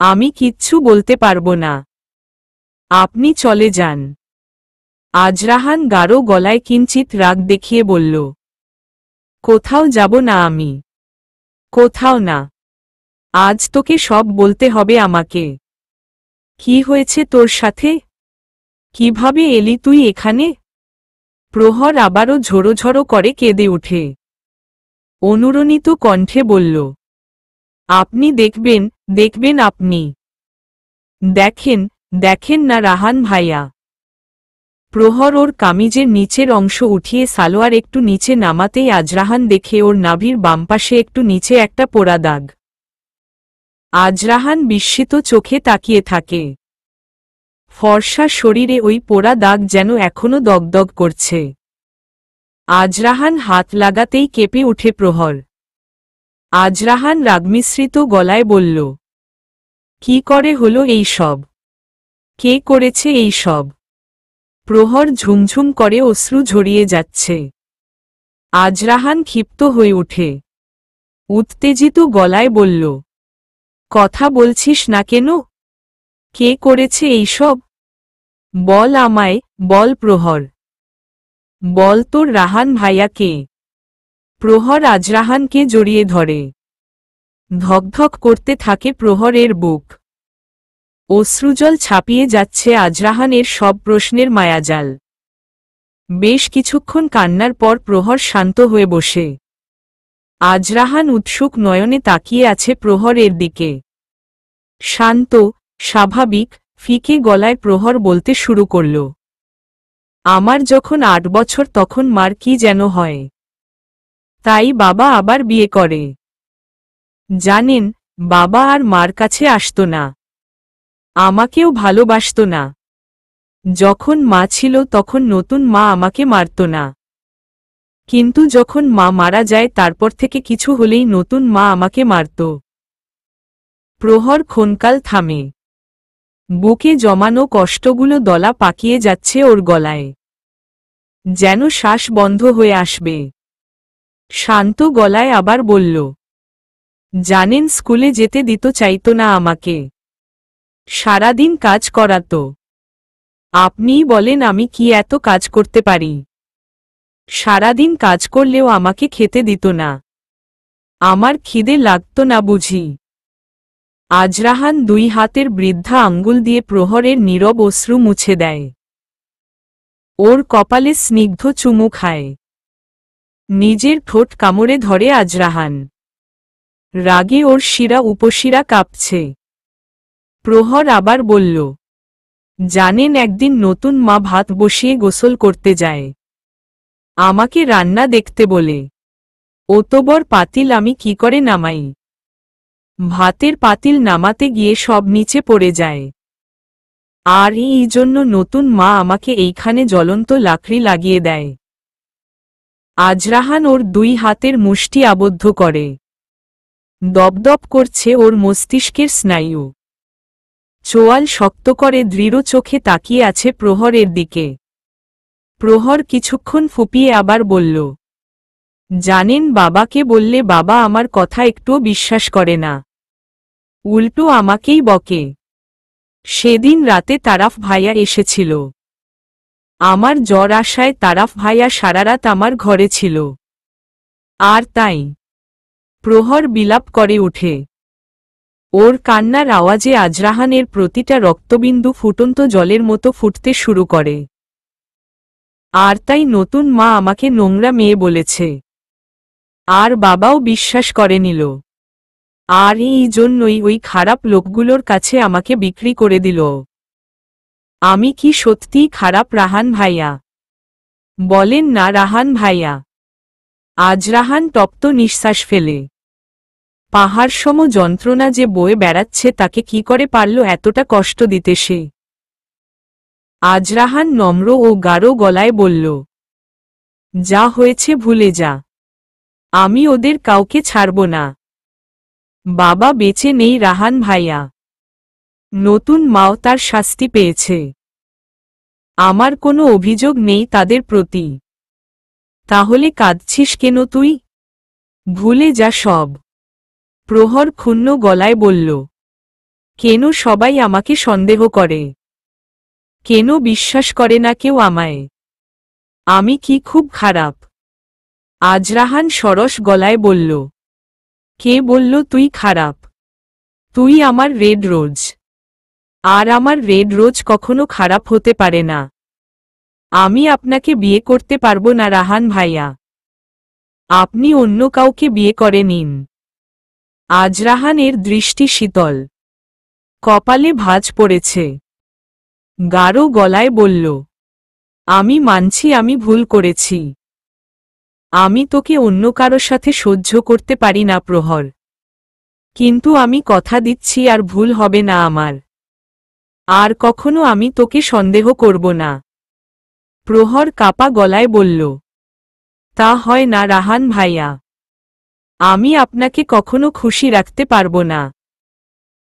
আমি কিচ্ছু বলতে পারবো না। আপনি চলে যান। আজরাহান গাঢ় গলায় কিঞ্চিত রাগ দেখিয়ে বলল, কোথাও যাব না আমি। কোথাও না। আজ তোকে সব বলতে হবে আমাকে। কি হয়েছে তোর সাথে? কিভাবে এলি তুই এখানে? প্রহর আবারও ঝোড়ো ঝোড়ো করে কেঁদে ওঠে। অনুরণিত কণ্ঠে বলল, আপনি দেখবেন, দেখবেন আপনি। দেখেন, দেখেন না রাহান ভাইয়া। প্রহর ওর কামিজের নিচের অংশ উঠিয়ে সালোয়ার একটু নিচে নামাতেই আজরাহান দেখে ওর নাভির বামপাশে একটু নিচে একটা পোড়া দাগ। আজরাহান বিস্মিত চোখে তাকিয়ে থাকে। ফর্সা শরীরে ওই পোড়া দাগ যেন এখনো দগদগ করছে। আজরাহান হাত লাগাতেই কেঁপে উঠে প্রহর। আজরাহান রাগমিশ্রিত গলায় বলল, কি করে হলো এই সব? কে করেছে এই সব? প্রহর ঝুমঝুম করে অশ্রু ঝরিয়ে যাচ্ছে। আজরাহান ক্ষিপ্ত হয়ে ওঠে। উত্তেজিত গলায় বলল, কথা বলছিস না কেন? কে করেছে এই সব? বল আমায়, বল প্রহর। বল তোর রাহান ভাইয়া কে? প্রহর আজরাহানকে জড়িয়ে ধরে। ধকধক করতে থাকে প্রহরের বুক। অশ্রুজল ছাপিয়ে যাচ্ছে আজরাহানের সব প্রশ্নের মায়াজাল। বেশ কিছুক্ষণ কান্নার পর প্রহর শান্ত হয়ে বসে। আজরাহান উৎসুক নয়নে তাকিয়ে আছে প্রহরের দিকে। শান্ত, স্বাভাবিক, ফিকে গলায় প্রহর বলতে শুরু করল, আমার যখন 8 বছর তখন মার কি যেন হয়। তাই বাবা আবার বিয়ে করে। জানেন, বাবা আর মার কাছে আসতো না। আমাকেও ভালোবাসতো না। যখন মা ছিল তখন নতুন মা আমাকে মারত না। কিন্তু যখন মা মারা যায় তারপর থেকে কিছু হলেই নতুন মা আমাকে মারত। প্রহর ক্ষণকাল থামে। বুকে জমানো কষ্টগুলো দলা পাকিয়ে যাচ্ছে ওর গলায়। যেন শ্বাস বন্ধ হয়ে আসবে। শান্ত গলায় আবার বলল, জানেন স্কুলে যেতে দিত চাইতো না আমাকে। সারাদিন কাজ করাতো। আপনিই বলেন আমি কি এত কাজ করতে পারি? সারাদিন কাজ করলেও আমাকে খেতে দিত না। আমার খিদে লাগত না বুঝি? আজরাহান 2 হাতের বৃদ্ধা আঙ্গুল দিয়ে প্রহরের নীরব অশ্রু মুছে দেয়। ওর কপালে স্নিগ্ধ চুমু খায়। নিজের ঠোঁট কামড়ে ধরে আজরাহান। রাগে ওর শিরা উপশিরা কাঁপছে। প্রহর আবার বলল, জানেন একদিন নতুন মা ভাত বসিয়ে গোসল করতে যায়। আমাকে রান্না দেখতে বলে। অতবর পাতিল আমি কি করে নামাই? ভাতের পাতিল নামাতে গিয়ে সব নিচে পড়ে যায়। আর এই জন্য নতুন মা আমাকে এইখানে জ্বলন্ত লাকড়ি লাগিয়ে দেয়। আজরাহান ওর 2 হাতের মুষ্টি আবদ্ধ করে। দপদপ করছে ওর মস্তিষ্কের স্নায়ু। চোয়াল শক্ত করে দৃঢ় চোখে তাকিয়ে আছে প্রহরের দিকে। প্রহর কিছুক্ষণ ফুপিয়ে আবার বলল, জানেন বাবাকে বললে বাবা আমার কথা একটুও বিশ্বাস করে না। উল্টো আমাকেই বকে। সেদিন রাতে তারাফ ভাইয়া এসেছিল। আমার জ্বর আসায় তারাফ ভাইয়া সারারাত আমার ঘরে ছিল। আর তাই। প্রহর বিলাপ করে ওঠে। ওর কান্নার আওয়াজে আজরাহানের প্রতিটা রক্তবিন্দু ফুটন্ত জলের মতো ফুটতে শুরু করে। আর তাই নতুন মা আমাকে নোংরা মেয়ে বলেছে। আর বাবাও বিশ্বাস করে নিল। আর এই জন্যই ওই খারাপ লোকগুলোর কাছে আমাকে বিক্রি করে দিল। আমি কি সত্যিই খারাপ রাহান ভাইয়া? বলেন না রাহান ভাইয়া। আজরাহান তপ্ত নিঃশ্বাস ফেলে। পাহাড়সম যন্ত্রণা যে বয়ে বেড়াচ্ছে তাকে কি করে পারল এতটা কষ্ট দিতে সে? আজরাহান নম্র ও গাঢ় গলায় বলল, যা হয়েছে ভুলে যা। আমি ওদের কাউকে ছাড়ব না। বাবা বেঁচে নেই রাহান ভাইয়া। নতুন মাও তার শাস্তি পেয়েছে। আমার কোনো অভিযোগ নেই তাদের প্রতি। তাহলে কাঁদছিস কেন তুই? ভুলে যা সব। প্রহর ক্ষুণ্ণ গলায় বলল, কেন সবাই আমাকে সন্দেহ করে? কেন বিশ্বাস করে না কেউ আমায়? আমি কি খুব খারাপ? আজরাহান সরস গলায় বলল, কে বলল তুই খারাপ? তুই আমার রেড রোজ। আর আমার রেড রোজ কখনো খারাপ হতে পারে না। আমি আপনাকে বিয়ে করতে পারবো না রাহান ভাইয়া। আপনি অন্য কাউকে বিয়ে করে নিন। আজরাহানের দৃষ্টি শীতল, কপালে ভাঁজ পড়েছে। গাঢ় গলায় বলল, আমি মানছি আমি ভুল করেছি। আমি তোকে অন্য কারো সাথে সহ্য করতে পারি না প্রহর। কিন্তু আমি কথা দিচ্ছি আর ভুল হবে না আমার। আর কখনো আমি তোকে সন্দেহ করব না। প্রহর কাপা গলায় বলল, তা হয় না রাহান ভাইয়া। আমি আপনাকে কখনো খুশি রাখতে পারব না।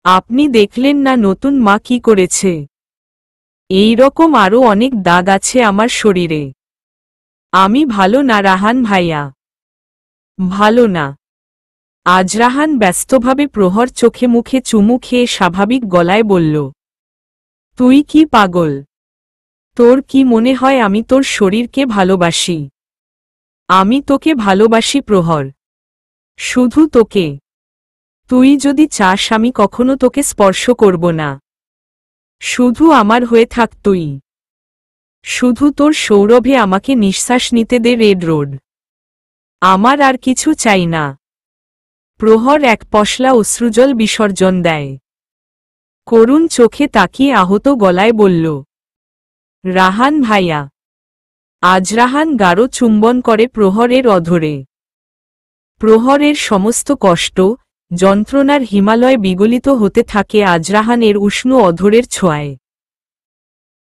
আপনি দেখলেন না নতুন মা কি করেছে? এই রকম আরও অনেক দাগ আছে আমার শরীরে। আমি ভালো না রাহান ভাইয়া, ভালো না। আজরাহান ব্যস্তভাবে প্রহর চোখে মুখে চুমু খেয়ে স্বাভাবিক গলায় বলল, তুই কি পাগল? তোর কি মনে হয় আমি তোর শরীরকে ভালোবাসি? আমি তোকে ভালোবাসি প্রহর, শুধু তোকে। তুই যদি চাস আমি কখনো তোকে স্পর্শ করব না। শুধু আমার হয়ে থাক তুই। শুধু তোর সৌরভে আমাকে নিঃশ্বাস নিতে দে রেড রোড। আমার আর কিছু চাই না। প্রহর এক পশলা অশ্রুজল বিসর্জন দেয়। করুণ চোখে তাকিয়ে আহত গলায় বলল, রাহান ভাইয়া। আজরাহান গাঢ় চুম্বন করে প্রহরের অধরে। প্রহরের সমস্ত কষ্ট, যন্ত্রণার হিমালয় বিগলিত হতে থাকে আজরাহানের উষ্ণ অধরের ছোঁয়ায়।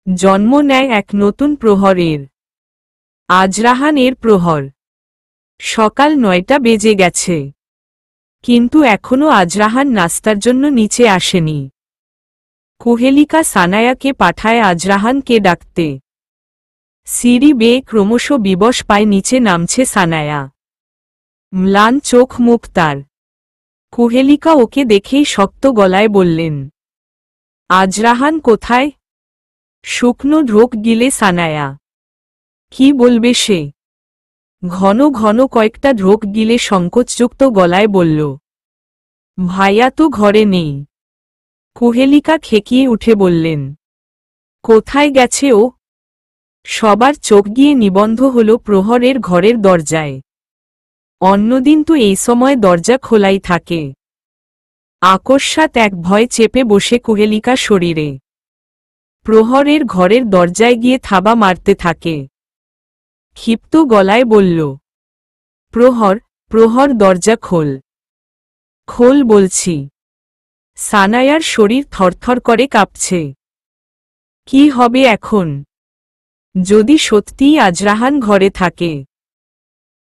জন্ম নেয় এক নতুন প্রহরের। আজরাহানের প্রহর। সকাল 9টা বেজে গেছে। কিন্তু এখনো আজরাহান নাস্তার জন্য নিচে আসেনি। কুহেলিকা সানায়াকে পাঠায় আজরাহানকে ডাকতে। সিঁড়ি বেয়ে ক্রমশ বিবশ পায় নিচে নামছে সানায়া। ম্লান চোখ মুখ তার। কুহেলিকা ওকে দেখেই শক্ত গলায় বললেন, আজরাহান কোথায়? শুকনো ঢোক গিলে সানায়া। কি বলবে সে? ঘন ঘন কয়েকটা ঢোক গিলে সংকোচযুক্ত গলায় বলল, ভাইয়া তো ঘরে নেই। কুহেলিকা খেকিয়ে উঠে বললেন, কোথায় গেছে ও? সবার চোখ গিয়ে নিবন্ধ হল প্রহরের ঘরের দরজায়। অন্যদিন তো এই সময় দরজা খোলাই থাকে। আকস্মাৎ এক ভয় চেপে বসে কুহেলিকা শরীরে। প্রহরের ঘরের দরজায় গিয়ে থাবা মারতে থাকে। ক্ষিপ্ত গলায় বলল, প্রহর, প্রহর দরজা খোল। খোল বলছি। সানায়ার শরীর থরথর করে কাঁপছে। কি হবে এখন? যদি সত্যিই আজরাহান ঘরে থাকে?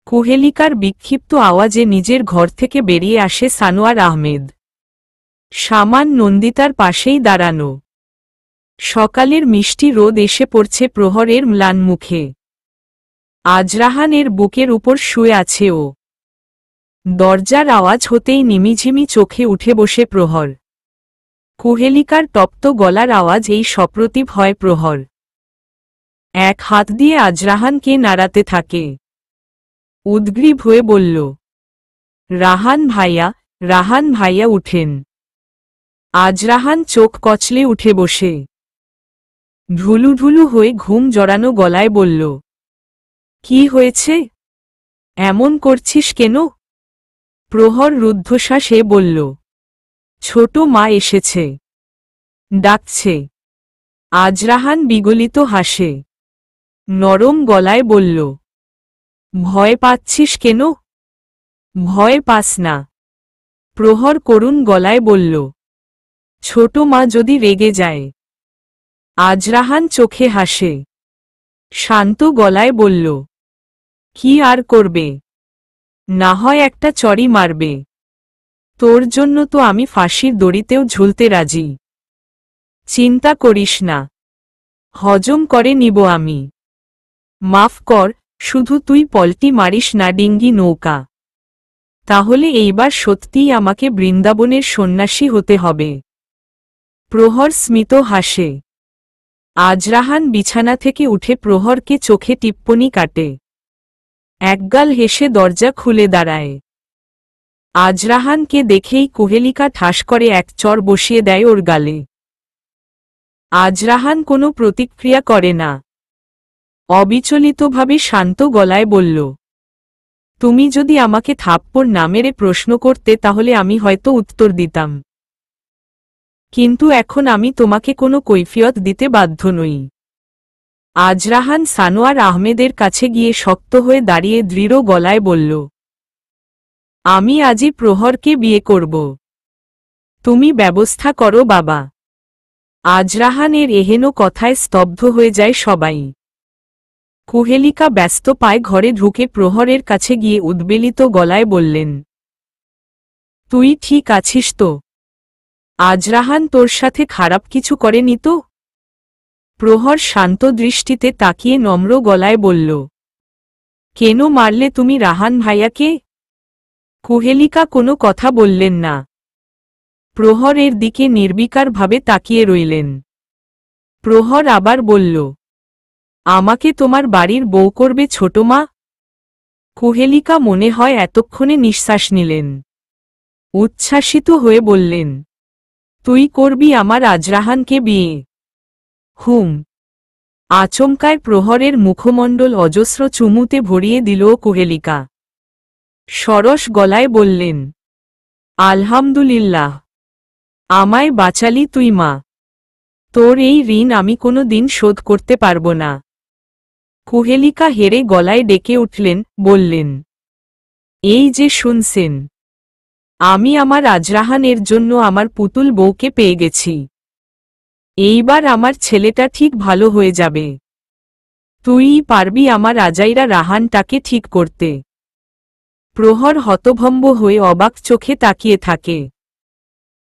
কুহেলিকার বিক্ষিপ্ত আওয়াজে নিজের ঘর থেকে বেরিয়ে আসে সানোয়ার আহমেদ। সামান নন্দিতার পাশেই দাঁড়ানো। সকালের মিষ্টি রোদ এসে পড়ছে প্রহরের ম্লান মুখে। আজরাহানের বুকের উপর শুয়ে আছে ও। দরজার আওয়াজ হতেই নিমিঝিমি চোখে উঠে বসে প্রহর। কুহেলিকার তপ্ত গলার আওয়াজ এই সপ্রতিভ হয় প্রহর। এক হাত দিয়ে আজরাহানকে নাড়াতে থাকে। উদ্গ্রীব হয়ে বলল, রাহান ভাইয়া, রাহান ভাইয়া উঠেন। আজরাহান চোখ কচলে উঠে বসে। ঢুলু ঢুলু হয়ে ঘুম জড়ানো গলায় বলল, কি হয়েছে? এমন করছিস কেন? প্রহর রুদ্ধশ্বাসে বলল, ছোট মা এসেছে, ডাকছে। আজরাহান বিগলিত হাসে। নরম গলায় বলল, ভয় পাচ্ছিস কেন? ভয় পাস না। প্রহর করুণ গলায় বলল, ছোট মা যদি রেগে যায়? আজরাহান চোখে হাসে। শান্ত গলায় বলল, কি আর করবে? না হয় একটা চড়ি মারবে। তোর জন্য তো আমি ফাঁসির দড়িতেও ঝুলতে রাজি। চিন্তা করিস না, হজম করে নিব আমি। মাফ কর, শুধু তুই পল্টি মারিস না ডিঙ্গি নৌকা। তাহলে এইবার সত্যিই আমাকে বৃন্দাবনের সন্ন্যাসী হতে হবে। প্রহর স্মিত হাসে। আজরাহান বিছানা থেকে উঠে প্রহরকে চোখে টিপ্পনি কাটে। একগাল হেসে দরজা খুলে দাঁড়ায়। আজরাহানকে দেখেই কুহেলিকা ঠাস করে এক চড় বসিয়ে দেয় ওর গালে। আজরাহান কোনো প্রতিক্রিয়া করে না, অবিচলিতভাবে শান্ত গলায় বলল, তুমি যদি আমাকে থাপ্পড় না মেরে প্রশ্ন করতে তাহলে আমি হয়তো উত্তর দিতাম, কিন্তু এখন আমি তোমাকে কোনো কৈফিয়ত দিতে বাধ্য নই। আজরাহান সানোয়ার আহমেদের কাছে গিয়ে শক্ত হয়ে দাঁড়িয়ে দৃঢ় গলায় বলল, আমি আজই প্রহরকে বিয়ে করব। তুমি ব্যবস্থা করো বাবা। আজরাহানের এহেন কথায় স্তব্ধ হয়ে যায় সবাই। কুহেলিকা ব্যস্ত পায়ে ঘরে ঢুকে প্রহরের কাছে গিয়ে উদ্বেলিত গলায় বললেন, তুই ঠিক আছিস তো? আজরাহান তোর সাথে খারাপ কিছু করেনি তো? প্রহর শান্ত দৃষ্টিতে তাকিয়ে নম্র গলায় বলল, কেন মারলে তুমি রাহান ভাইয়াকে? কুহেলিকা কোনো কথা বললেন না। প্রহরের দিকে নির্বিকারভাবে তাকিয়ে রইলেন। প্রহর আবার বলল, আমাকে তোমার বাড়ির বউ করবে ছোট মা? কুহেলিকা মনে হয় এতক্ষণে নিঃশ্বাস নিলেন। উচ্ছ্বাসিত হয়ে বললেন, তুই করবি আমার আজরাহানকে বিয়ে? হুম। আচমকায় প্রহরের মুখমণ্ডল অজস্র চুমুতে ভরিয়ে দিল কুহেলিকা। সরস গলায় বললেন, আলহামদুলিল্লাহ, আমায় বাঁচালি তুই মা। তোর এই ঋণ আমি কোনো দিন শোধ করতে পারব না। কুহেলিকা হেরে গলায় ডেকে উঠলেন, বললেন, এই যে শুনছেন, আমি আমার আজরাহানের জন্য আমার পুতুল বউকে পেয়ে গেছি। এইবার আমার ছেলেটা ঠিক ভালো হয়ে যাবে। তুইই পারবি আমার আজাইরা রাহানটাকে ঠিক করতে। প্রহর হতভম্ব হয়ে অবাক চোখে তাকিয়ে থাকে।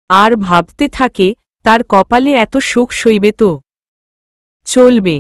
আর ভাবতে থাকে, তার কপালে এত সুখ সইবে তো? চলবে।